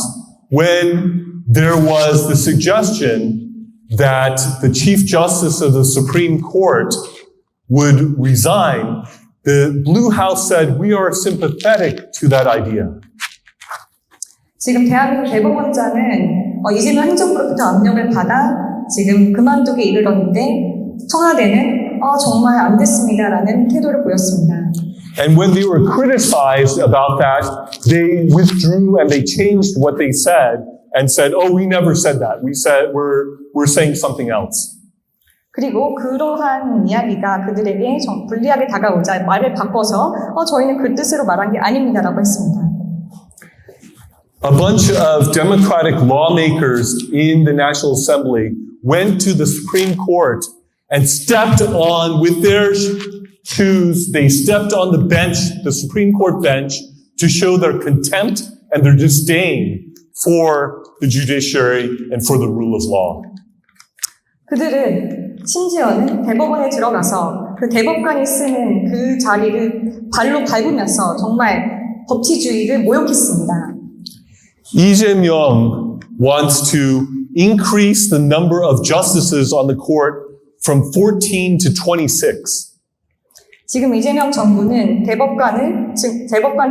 when there was the suggestion that the Chief Justice of the Supreme Court would resign, the Blue House said, we are sympathetic to that idea. 지금 대한민국 대법원장은 이재명 행정부로부터 압력을 받아 지금 그만두게 이르렀는데 청와대는 정말 안 됐습니다라는 태도를 보였습니다. And when they were criticized about that, they withdrew and they changed what they said and said, oh, we never said that. We said, we're saying something else. 그리고 그러한 이야기가 그들에게 좀 불리하게 다가오자 말을 바꿔서 저희는 그 뜻으로 말한 게 아닙니다라고 했습니다. A bunch of Democratic lawmakers in the National Assembly went to the Supreme Court and stepped on, with their shoes, they stepped on the bench, the Supreme Court bench, to show their contempt and their disdain for the judiciary and for the rule of law. 그들은 심지어는 대법원에 들어가서 그 대법관이 쓰는 그 자리를 발로 밟으면서 정말 법치주의를 모욕했습니다. Lee Jae-myung wants to increase the number of justices on the court from 14 to 26. 지금 이재명 정부는 대법관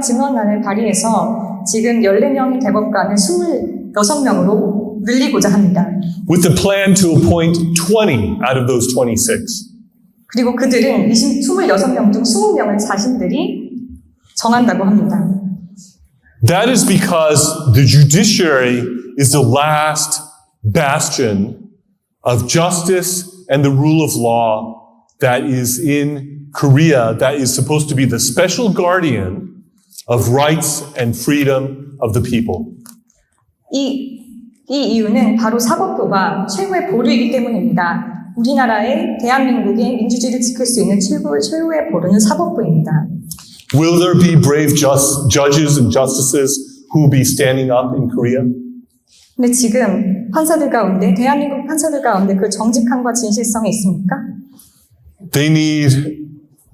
증언안을 발의해서 지금 14명의 대법관을 26명으로 늘리고자 합니다. With the plan to appoint 20 out of those 26. 그리고 그들은 26명 중 20명을 자신들이 정한다고 합니다. That is because the judiciary is the last bastion of justice and the rule of law that is in Korea, that is supposed to be the special guardian of rights and freedom of the people. 이 이유는 바로 사법부가 최후의 보루이기 때문입니다. 우리나라의 대한민국의 민주주의를 지킬 수 있는 최후의 보루는 사법부입니다. Will there be brave judges and justices who will be standing up in Korea? 근데 지금 판사들 가운데, 대한민국 판사들 가운데 그 정직함과 진실성이 있습니까? They need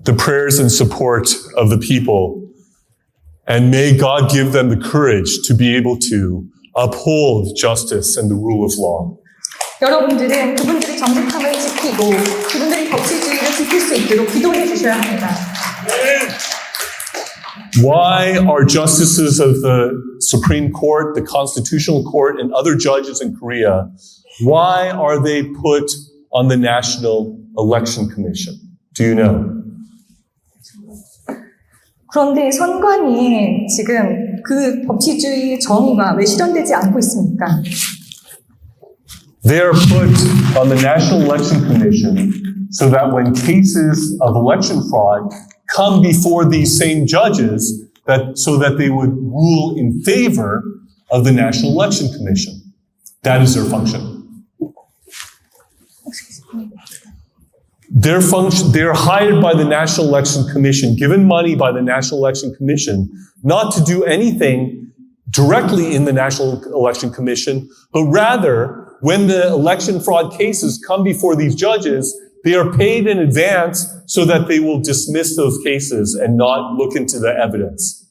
the prayers and support of the people. And may God give them the courage to be able to uphold justice and the rule of law. 여러분들은 그분들이 정직함을 지키고 그분들이 법치주의를 지킬 수 있도록 기도해 주셔야 합니다. Why are justices of the Supreme Court, the Constitutional Court, and other judges in Korea, why are they put on the National Election Commission? Do you know? 그런데 선관위에 지금 그 법치주의 정의가 왜 실현되지 않고 있습니까? They are put on the National Election Commission so that when cases of election fraud come before these same judges, so that they would rule in favor of the National Election Commission. That is their function. They're hired by the National Election Commission, given money by the National Election Commission, not to do anything directly in the National Election Commission, but rather, when the election fraud cases come before these judges, they are paid in advance so that they will dismiss those cases and not look into the evidence.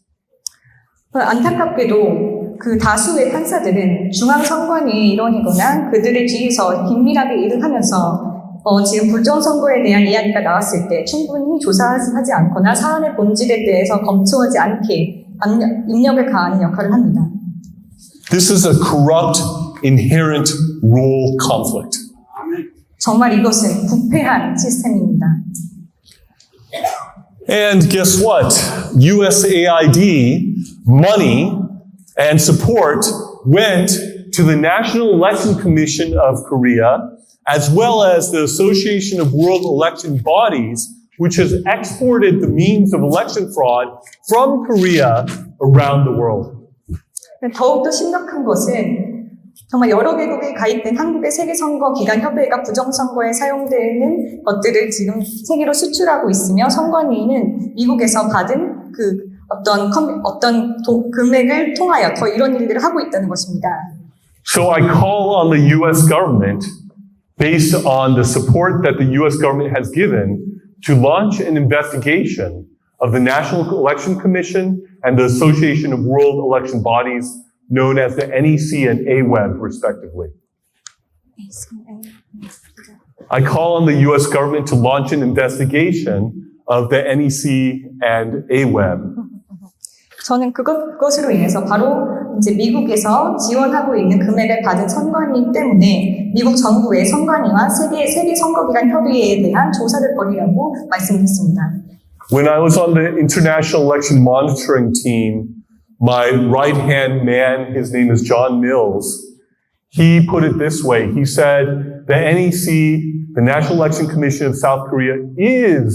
안타깝게도 그 다수의 판사들은 중앙선관위의 일원이거나 그들의 뒤에서 긴밀하게 일을 하면서 지금 부정선거에 대한 이야기가 나왔을 때 충분히 조사하지 않거나 사안의 본질에 대해서 검토하지 않게 입력을 가하는 역할을 합니다. This is a corrupt, inherent role conflict. 정말 이것은 부패한 시스템입니다. And guess what? USAID money and support went to the National Election Commission of Korea, as well as the Association of World Election Bodies, which has exported the means of election fraud from Korea around the world. 더욱더 심각한 것은 정말 여러 개국에 가입된 한국의 세계선거기관협회가 부정선거에 사용되는 것들을 지금 세계로 수출하고 있으며 선관위는 미국에서 받은 그 어떤 금액을 통하여 더 이런 일들을 하고 있다는 것입니다. So I call on the U.S. government, based on the support that the U.S. government has given, to launch an investigation of the National Election Commission and the Association of World Election Bodies, known as the NEC and AWEB, respectively. I call on the U.S. government to launch an investigation of the NEC and AWEB. 저는 그것으로 인해서 바로 이제 미국에서 지원하고 있는 금액을 받은 선관위 때문에 미국 정부의 선관위와 세계 선거기관 협의회에 대한 조사를 벌이려고 말씀드렸습니다. When I was on the International Election Monitoring Team, my right-hand man, his name is John Mills, he put it this way. He said, the NEC, the National Election Commission of South Korea, is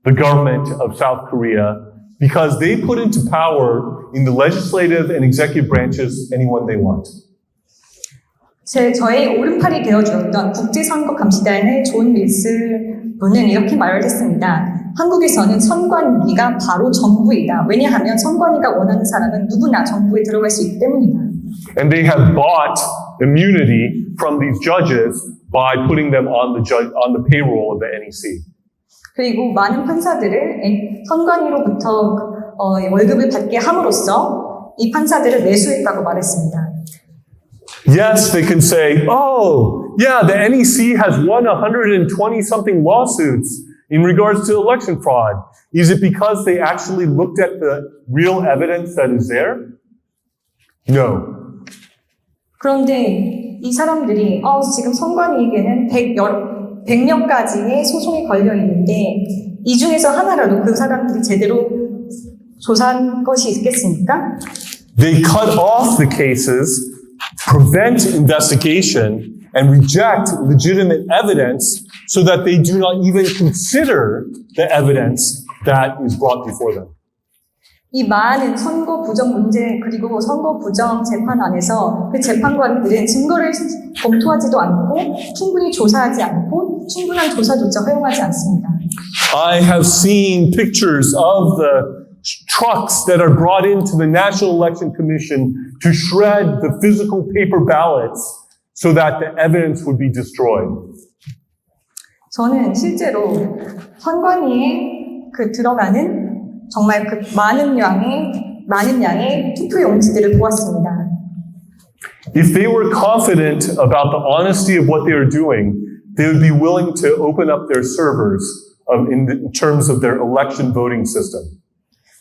the government of South Korea because they put into power in the legislative and executive branches anyone they want. 저의 오른팔이 되어주었던 국제선거감시단의 존 밀스 분은 이렇게 말을 했습니다. 한국에서는 선관위가 바로 정부이다. 왜냐하면 선관위가 원하는 사람은 누구나 정부에 들어갈 수 있기 때문이다. And they have bought immunity from these judges by putting them on the payroll of the NEC. 그리고 많은 판사들을 선관위로부터 월급을 받게 함으로써 이 판사들을 매수했다고 말했습니다. Yes, they can say, oh, yeah, the NEC has won 120-something lawsuits in regards to election fraud. Is it because they actually looked at the real evidence that is there? No. 그런데 이 사람들이 지금 선관위에게는 100몇 가지의 소송이 걸려 있는데 이 중에서 하나라도 그 사람들이 제대로 조사한 것이 있겠습니까? They cut off the cases, prevent investigation, and reject legitimate evidence so that they do not even consider the evidence that is brought before them. 이 많은 선거 부정 문제 그리고 선거 부정 재판 안에서 그 재판관들은 증거를 검토하지도 않고 충분히 조사하지 않고 충분한 조사조차 허용하지 않습니다. I have seen pictures of the trucks that are brought into the National Election Commission to shred the physical paper ballots so that the evidence would be destroyed. 저는 실제로 선관위에 들어가는 정말 많은 양의 투표 용지들을 보았습니다. If they were confident about the honesty of what they are doing, they would be willing to open up their servers in terms of their election voting system.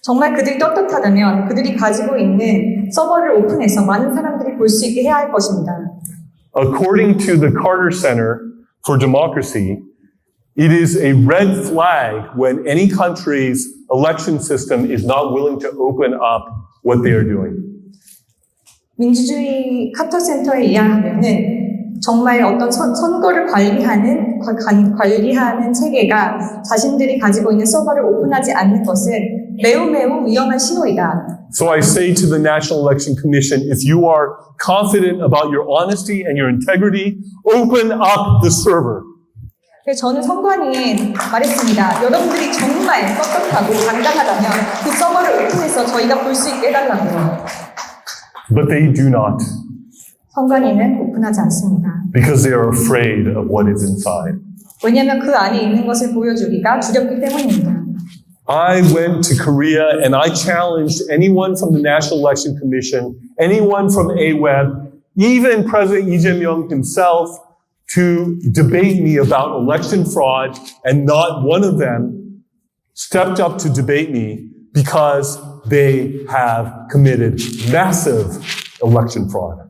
정말 그들이 떳떳하다면 그들이 가지고 있는 서버를 오픈해서 많은 사람들이 볼 수 있게 해야 할 것입니다. According to the Carter Center for Democracy, it is a red flag when any country's election system is not willing to open up what they are doing. 민주주의 카터 센터에 의하면은 정말 어떤 선거를 관리하는 체계가 자신들이 가지고 있는 서버를 오픈하지 않는 것은 매우 위험한 신호이다. So I say to the National Election Commission, if you are confident about your honesty and your integrity, open up the server. 그래서 저는 선관위에 말했습니다. 여러분들이 정말 떳떳하고 당당하다면 그 서버를 오픈해서 저희가 볼 수 있게 해달라고요. But they do not. 선관위는 오픈하지 않습니다. Because they are afraid of what is inside. 왜냐하면 그 안에 있는 것을 보여주기가 두렵기 때문입니다. I went to Korea and I challenged anyone from the National Election Commission, anyone from AWEB, even President Lee Jae-myung himself, to debate me about election fraud, and not one of them stepped up to debate me because they have committed massive election fraud.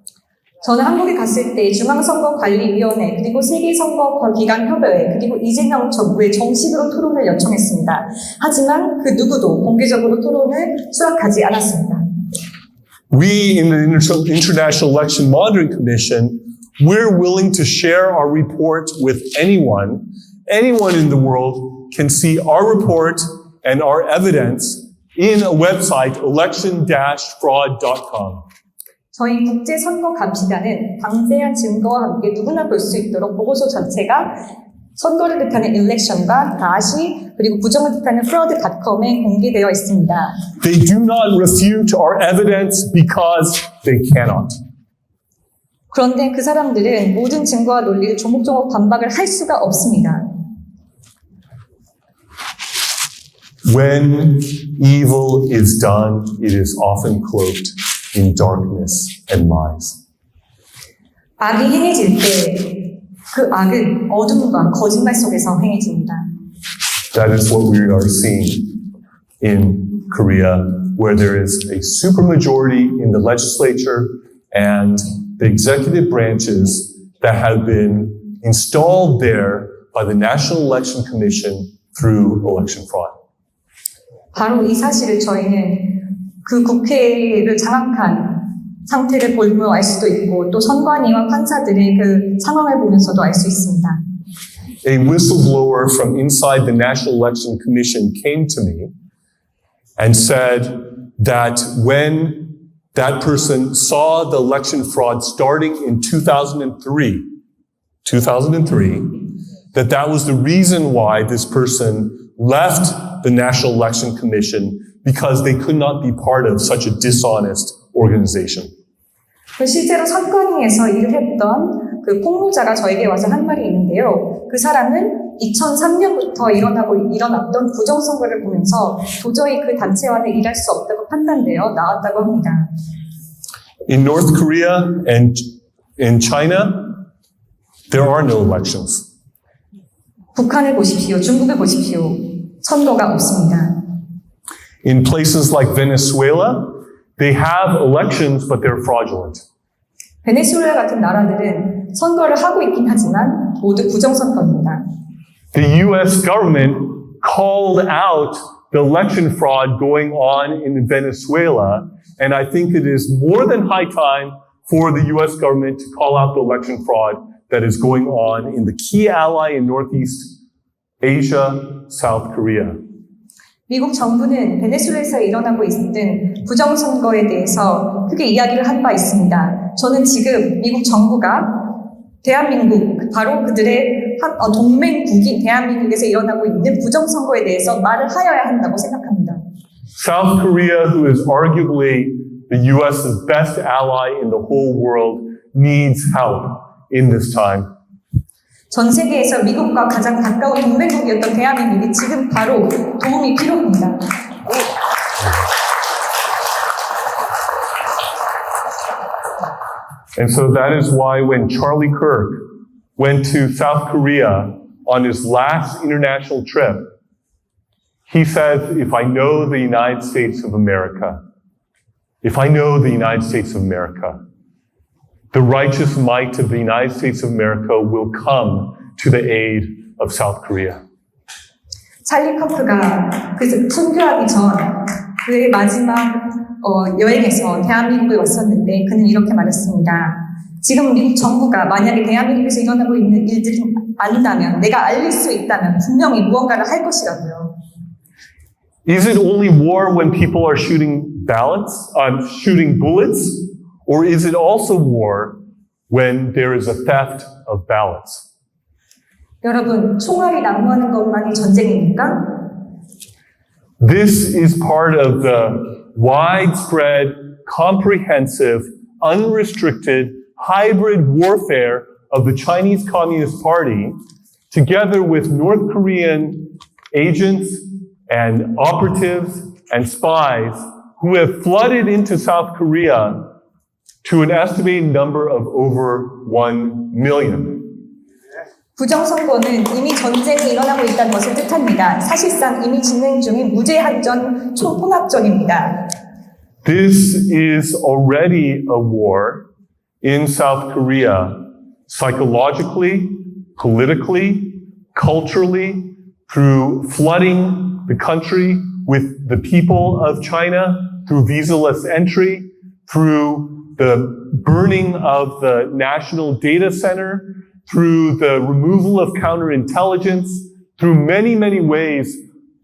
저는 한국에 갔을 때 중앙선거관리위원회 그리고 세계선거기관협의회 그리고 이재명 정부에 정식으로 토론을 요청했습니다. 하지만 그 누구도 공개적으로 토론을 수락하지 않았습니다. We in the International Election Monitoring Commission, we're willing to share our report with anyone. Anyone in the world can see our report and our evidence in a website, election-fraud.com. 저희 국제선거감시단은 방대한 증거와 함께 누구나 볼 수 있도록 보고서 전체가 선거를 뜻하는 일렉션과 다시 그리고 부정을 뜻하는 fraud.com에 공개되어 있습니다. They do not refute our evidence because they cannot. 그런데 그 사람들은 모든 증거와 논리를 조목조목 반박을 할 수가 없습니다. When evil is done, it is often cloaked in darkness and lies. 악이 행해질 때 그 악은 어둠과 거짓말 속에서 행해집니다. That is what we are seeing in Korea, where there is a supermajority in the legislature and the executive branches that have been installed there by the National Election Commission through election fraud. 바로 이 사실을 저희는 그 국회를 장악한 상태를 보며 알 수도 있고 또 선관위와 판사들의 그 상황을 보면서도 알 수 있습니다. A whistleblower from inside the National Election Commission came to me and said that when that person saw the election fraud starting in 2003, that was the reason why this person left the National Election Commission, because they could not be part of such a dishonest organization. 실제로 선관위에서 일을 했던 그 폭로자가 저에게 와서 한 말이 있는데요. 그 사람은 2003년부터 일어났던 부정선거를 보면서 도저히 그 단체와는 일할 수 없다고 판단되어 나왔다고 합니다. In North Korea and in China, there are no elections. 북한을 보십시오. 중국을 보십시오. 선거가 없습니다. In places like Venezuela, they have elections, but they're fraudulent. 베네수엘라 같은 나라들은 선거를 하고 있긴 하지만 모두 부정선거입니다. The U.S. government called out the election fraud going on in Venezuela And I think it is more than high time for the US government to call out the election fraud that is going on in the key ally in Northeast Asia, South Korea. 미국 정부는 베네수엘에서 일어나고 있는 부정선거에 대해서 크게 이야기를 한 바 있습니다. 저는 지금 미국 정부가 대한민국, 바로 그들의 동맹국인 대한민국에서 일어나고 있는 부정선거에 대해서 말을 하여야 한다고 생각합니다. South Korea, who is arguably the US's best ally in the whole world, needs help in this time. 전 세계에서 미국과 가장 가까운 동맹국이었던 대한민국이 지금 바로 도움이 필요합니다. And so that is why when Charlie Kirk went to South Korea on his last international trip, he said, if I know the United States of America, if I know the United States of America, the righteous might of the United States of America will come to the aid of South Korea. 찰리 커크가 그 순교하기 전 그의 마지막 여행에서 대한민국에 왔었는데 그는 이렇게 말했습니다. 지금 미국 정부가 만약에 대한민국에서 일어나고 있는 일들이 안다면, 내가 알릴 수 있다면 분명히 무언가를 할 것이라고요. Is it only war when people are shooting bullets? Or is it also war when there is a theft of ballots? 여러분, 총알이 난무하는 것만이 전쟁입니까? This is part of the widespread, comprehensive, unrestricted, hybrid warfare of the Chinese Communist Party, together with North Korean agents and operatives and spies who have flooded into South Korea to an estimated number of over 1 million. 부정선거는 이미 전쟁이 일어나고 있다는 것을 뜻합니다. 사실상 이미 진행 중인 무제한전 총포납전입니다. This is already a war in South Korea, psychologically, politically, culturally, through flooding the country with the people of China, through visa-less entry, through the burning of the national data center, through the removal of counterintelligence, through many, many ways,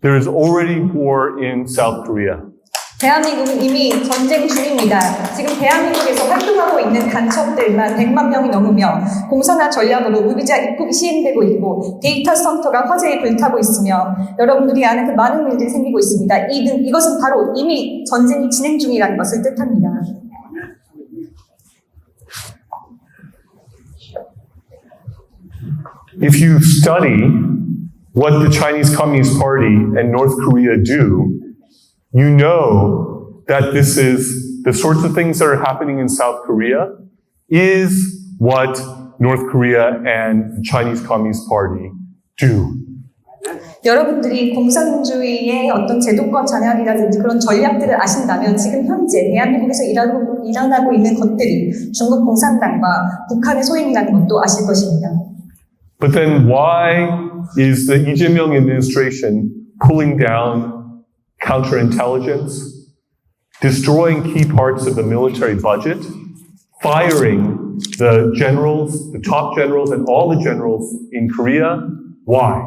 there is already war in South Korea. 대한민국은 이미 전쟁 중입니다. 지금 대한민국에서 활동하고 있는 간첩들만 100만 명이 넘으며 공산화 전략으로 무비자 입국이 시행되고 있고 데이터 센터가 화재에 불타고 있으며 여러분들이 아는 그 많은 일들이 생기고 있습니다. 이것은 바로 이미 전쟁이 진행 중이라는 것을 뜻합니다. If you study what the Chinese Communist Party and North Korea do, you know that this is the sorts of things that are happening in South Korea is what North Korea and the Chinese Communist Party do. 여러분들이 공산주의의 어떤 제도권 잔향이라든지 그런 전략들을 아신다면 지금 현재 대한민국에서 일어나고 있는 것들이 중국 공산당과 북한의 소행이라는 것도 아실 것입니다. But then why is the Lee Jae-myung administration pulling down counterintelligence, destroying key parts of the military budget, firing the generals, the top generals and all the generals in Korea? Why?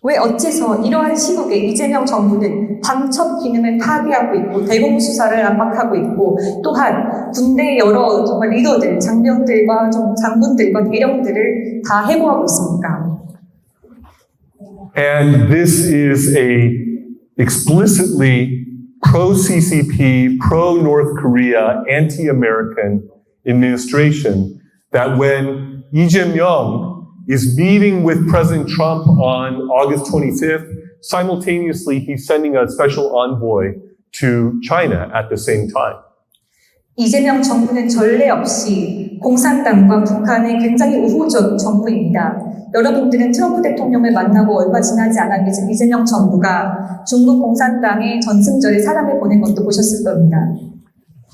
왜 어째서 이러한 시국에 이재명 정부는 방첩 기능을 파괴하고 있고 대공 수사를 압박하고 있고 또한 군대의 여러 정말 리더들, 장병들과 장군들과 대령들을 다 해고하고 있습니까? And this is a explicitly pro-CCP, pro-North Korea, anti-American administration that when Lee Jae-myung is meeting with President Trump on August 25th. Simultaneously, he's sending a special envoy to China at the same time. 이재명 정부는 전례 없이 공산당과 북한의 굉장히 우호적 정부입니다. 여러분들은 트럼프 대통령을 만나고 얼마 지나지 않았기 전 이재명 정부가 중국 공산당의 전승절에 사람을 보낸 것도 보셨을 겁니다.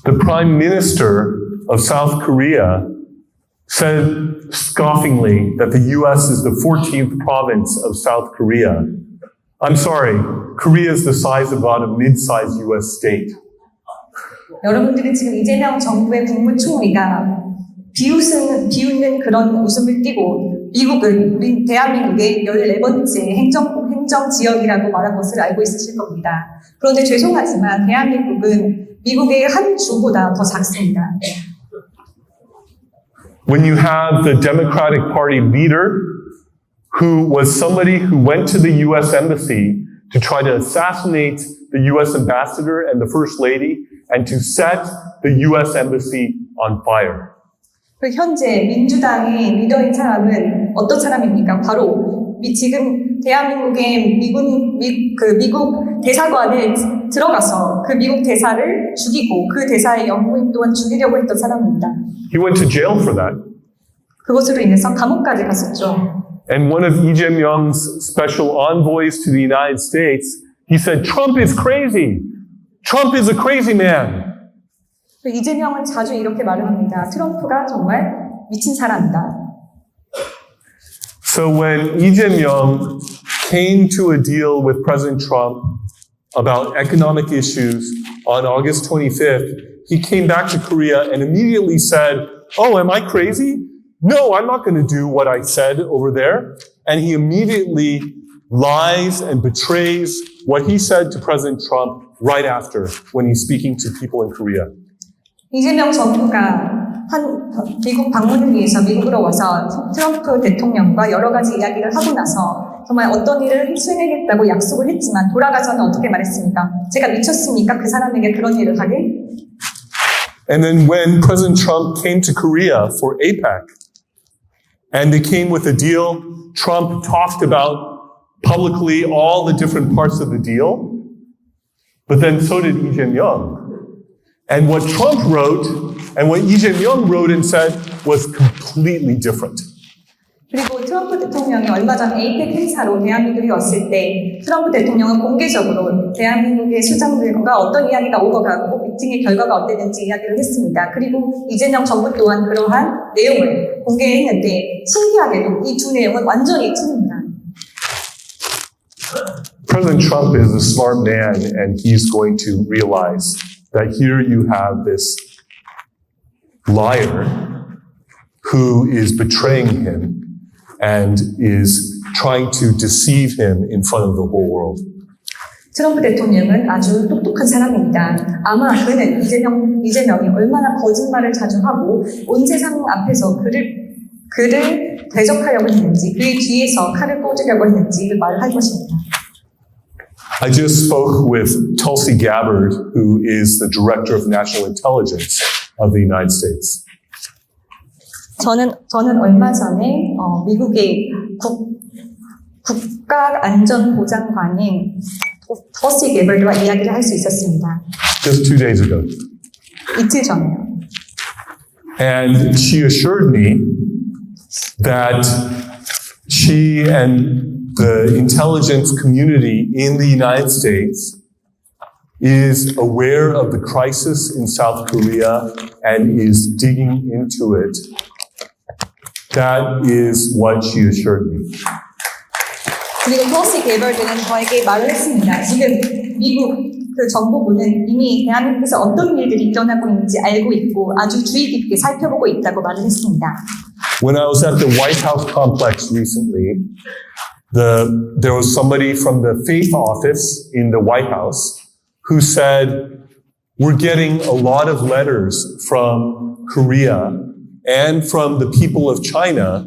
The Prime Minister of South Korea said scoffingly that the U.S. is the 14th province of South Korea. I'm sorry, Korea is the size of about a mid-sized U.S. state. 여러분들은 지금 이재명 정부의 국무총리가 비웃는 그런 웃음을 띠고 미국은 우리 대한민국의 14번째 행정 지역이라고 말한 것을 알고 있으실 겁니다. 그런데 죄송하지만 대한민국은 미국의 한 주보다 더 작습니다. When you have the Democratic Party leader who was somebody who went to the U.S. Embassy to try to assassinate the U.S. ambassador and the First Lady and to set the U.S. Embassy on fire. 그 현재 민주당의 리더인 사람은 어떤 사람입니까? 바로 지금 대한민국의 미국 대사관에 들어가서 그 미국 대사를 죽이고 그 대사의 영부인 또한 죽이려고 했던 사람입니다. He went to jail for that. 그것으로 인해서 감옥까지 갔었죠. And one of Lee Jae-myung's special envoys to the United States, he said, Trump is crazy. Trump is a crazy man. 이재명은 자주 이렇게 말을 합니다. 트럼프가 정말 미친 사람이다. So when Lee Jae-myung came to a deal with President Trump about economic issues on August 25th, he came back to Korea and immediately said, oh, am I crazy? No, I'm not going to do what I said over there. And he immediately lies and betrays what he said to President Trump right after when he's speaking to people in Korea. 이재명 정부가 미국 방문을 위해서 미국으로 와서 트럼프 대통령과 여러 가지 이야기를 하고 나서 정말 어떤 일을 수행하겠다고 약속을 했지만 돌아가서는 어떻게 말했습니까? 제가 미쳤습니까? 그 사람에게 그런 일을 하게? And then when President Trump came to Korea for APEC, and they came with a deal, Trump talked about publicly all the different parts of the deal, but then so did Lee Jae-myung. And what Trump wrote and what Lee Jae-myung wrote and said was completely different. 그리고 트럼프 대통령이 얼마 전 에이펙 행사로 대한민국에 왔을 때 트럼프 대통령은 공개적으로 대한민국의 수장들과 어떤 이야기가 오고가고 미팅의 결과가 어땠는지 이야기를 했습니다. 그리고 이재명 정부 또한 그러한 내용을 공개했는데 신기하게도 이 두 내용은 완전히 틀립니다. President Trump is a smart man and he's going to realize that here you have this liar who is betraying him and is trying to deceive him in front of the whole world. 트럼프 대통령은 아주 똑똑한 사람입니다. 아마 그는 이재명이 얼마나 거짓말을 자주 하고 온 세상 앞에서 그를 대적하려고 했는지 그의 뒤에서 칼을 꽂으려고 했는지를 말할 것입니다. I just spoke with Tulsi Gabbard, who is the Director of National Intelligence of the United States. 저는 얼마 전에 미국의 국가안전보장관인 터시 게벌드와 이야기를 할 수 있었습니다. Just 2 days ago. 이틀 전에요. And she assured me that she and the intelligence community in the United States is aware of the crisis in South Korea and is digging into it. That is what she assured me. 그리고 터시 게벌드는 저에게 말을 했습니다. 지금 미국 그 정보부는 이미 대한민국에서 어떤 일들이 일어나고 있는지 알고 있고 아주 주의 깊게 살펴보고 있다고 말을 했습니다. When I was at the White House complex recently, there was somebody from the faith office in the White House who said, we're getting a lot of letters from Korea and from the people of China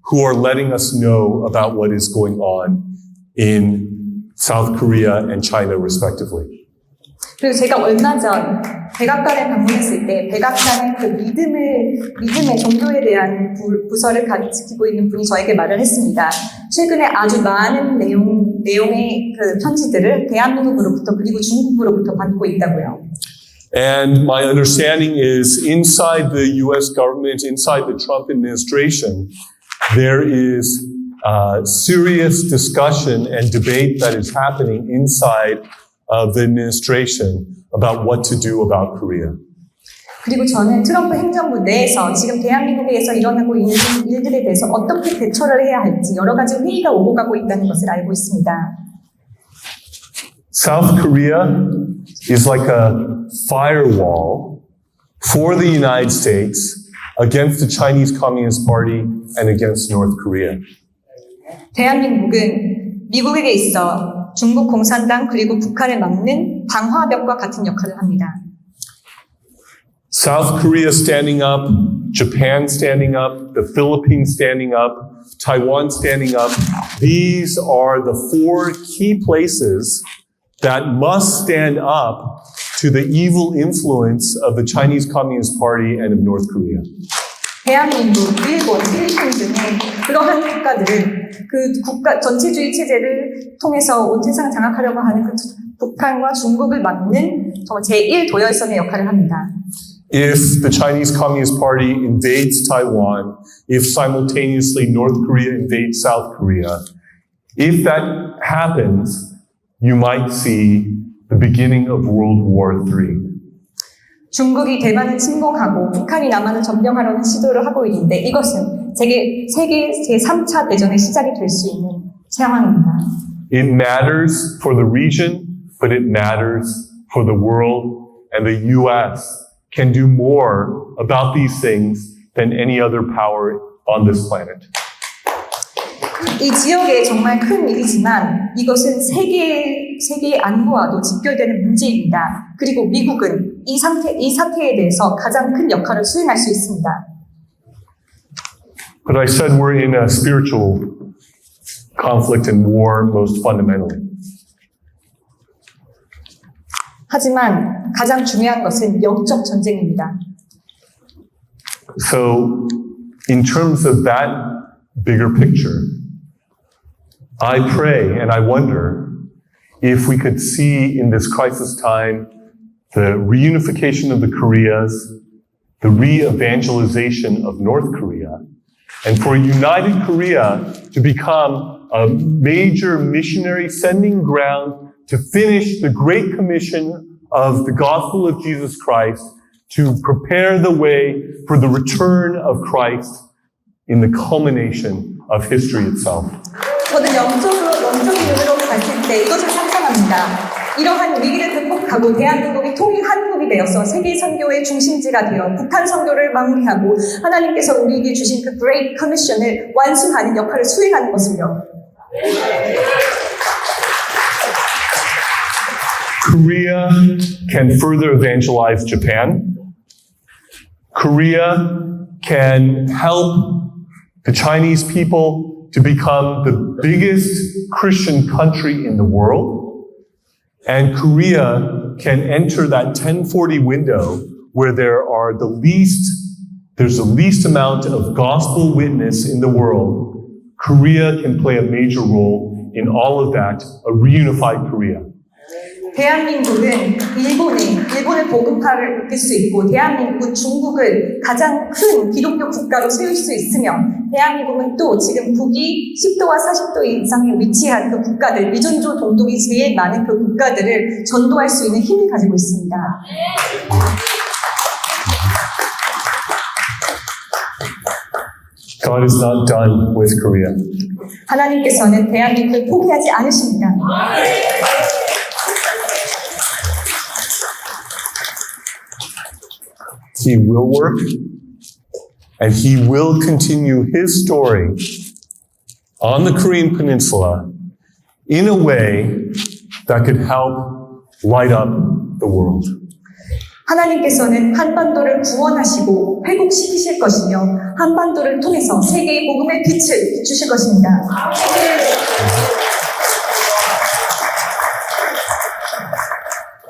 who are letting us know about what is going on in South Korea and China respectively. 그리고 제가 얼마 전 백악관에 방문했을 때 백악관의 그 믿음의 종교에 대한 부서를 지키고 있는 분이 저에게 말을 했습니다. 최근에 아주 많은 내용의 그 편지들을 대한민국으로부터 그리고 중국으로부터 받고 있다고요. And my understanding is inside the U.S. government, inside the Trump administration, there is serious discussion and debate that is happening inside of the administration about what to do about Korea. 그리고 저는 트럼프 행정부 내에서 지금 대한민국에서 일어나고 있는 일들에 대해서 어떻게 대처를 해야 할지 여러 가지 회의가 오고 가고 있다는 것을 알고 있습니다. South Korea is like a firewall for the United States against the Chinese Communist Party and against North Korea. 대한민국은 미국에게 있어 중국 공산당 그리고 북한을 막는 방화벽과 같은 역할을 합니다. South Korea standing up, Japan standing up, the Philippines standing up, Taiwan standing up. These are the four key places that must stand up to the evil influence of the Chinese Communist Party and of North Korea. 대한민국, 일본, 필리핀 등의 그러한 국가들은 그 국가 전체주의 체제를 통해서 온 세상을 장악하려고 하는 그 북한과 중국을 막는 정말 제1도열선의 역할을 합니다. If the Chinese Communist Party invades Taiwan, if simultaneously North Korea invades South Korea, if that happens, you might see the beginning of World War III. 중국이 대만을 침공하고 북한이 남한을 점령하려는 시도를 하고 있는데 이것은 세계 제3차 대전의 시작이 될 수 있는 상황입니다. It matters for the region, but it matters for the world, and the U.S. can do more about these things than any other power on this planet. 이 지역에 정말 큰 일이지만 이것은 세계의 안보와도 직결되는 문제입니다. 그리고 미국은 이 사태에 대해서 가장 큰 역할을 수행할 수 있습니다. But I said we're in a spiritual conflict and war most fundamentally. 하지만 가장 중요한 것은 영적 전쟁입니다. So, in terms of that bigger picture, I pray and I wonder if we could see in this crisis time the reunification of the Koreas, the re-evangelization of North Korea, and for a united Korea to become a major missionary sending ground to finish the Great Commission of the gospel of Jesus Christ, to prepare the way for the return of Christ in the culmination of history itself. 저는 영적인 눈으로 봤을 때 이것을 상상합니다. 이러한 위기를 극복하고 대한민국이 통일 한국이 되어서 세계 선교의 중심지가 되어 북한 선교를 마무리하고 하나님께서 우리에게 주신 그 Great Commission을 완수하는 역할을 수행하는 것을요. Korea can further evangelize Japan. Korea can help the Chinese people to become the biggest Christian country in the world. And Korea can enter that 1040 window where there's the least amount of gospel witness in the world. Korea can play a major role in all of that, a reunified Korea. 대한민국은 일본의 복음화를 이끌 수 있고 대한민국은 중국을 가장 큰 기독교 국가로 세울 수 있으며 대한민국은 또 지금 북이 10도와 40도 이상에 위치한 그 국가들, 미존조 동독이 제일 많은 그 국가들을 전도할 수 있는 힘을 가지고 있습니다. God is not done with Korea. 하나님께서는 대한민국을 포기하지 않으십니다. He will work, and He will continue His story on the Korean Peninsula in a way that could help light up the world. 하나님께서는 한반도를 구원하시고 회복시키실 것이며 한반도를 통해서 세계의 복음의 빛을 비추실 것입니다.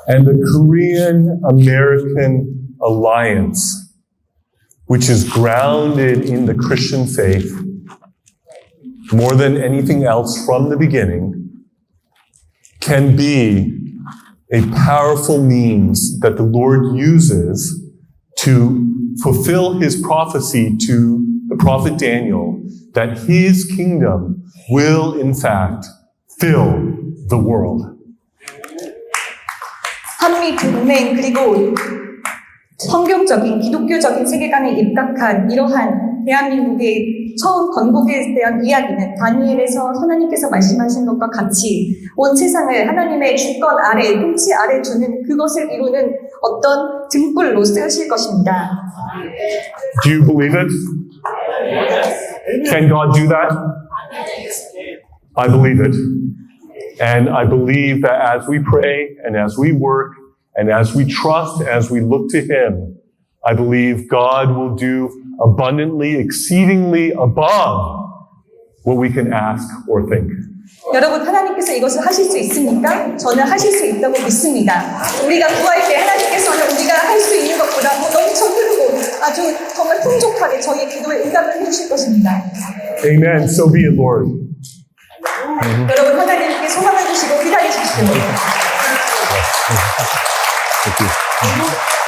And the Korean-American alliance, which is grounded in the Christian faith, more than anything else from the beginning, can be a powerful means that the Lord uses to fulfill His prophecy to the prophet Daniel that His kingdom will, in fact, fill the world. 한미 동맹 그리고 성경적인 기독교적인 세계관에 입각한 이러한 대한민국의 처음 건국에 대한 이야기는 다니엘에서 하나님께서 말씀하신 것과 같이 온 세상을 하나님의 주권 아래, 통치 아래 두는 그것을 이루는 어떤 등불로 쓰실 것입니다. Do you believe it? Can God do that? I believe it. And I believe that as we pray and as we work and as we trust, as we look to Him, I believe God will do abundantly, exceedingly above what we can ask or think. 여러분, 하나님께서 이것을 하실 수 있습니까? 저는 하실 수 있다고 믿습니다. 우리가 구할 때 하나님께서는 우리가 할 수 있는 것보다 더 넘쳐 흐르고 아주 정말 풍족하게 저희의 기도에 응답을 해주실 것입니다. Amen. So be it, Lord. 여러분, 하나님께 소망을 주시고 기다리십시오. Thank you.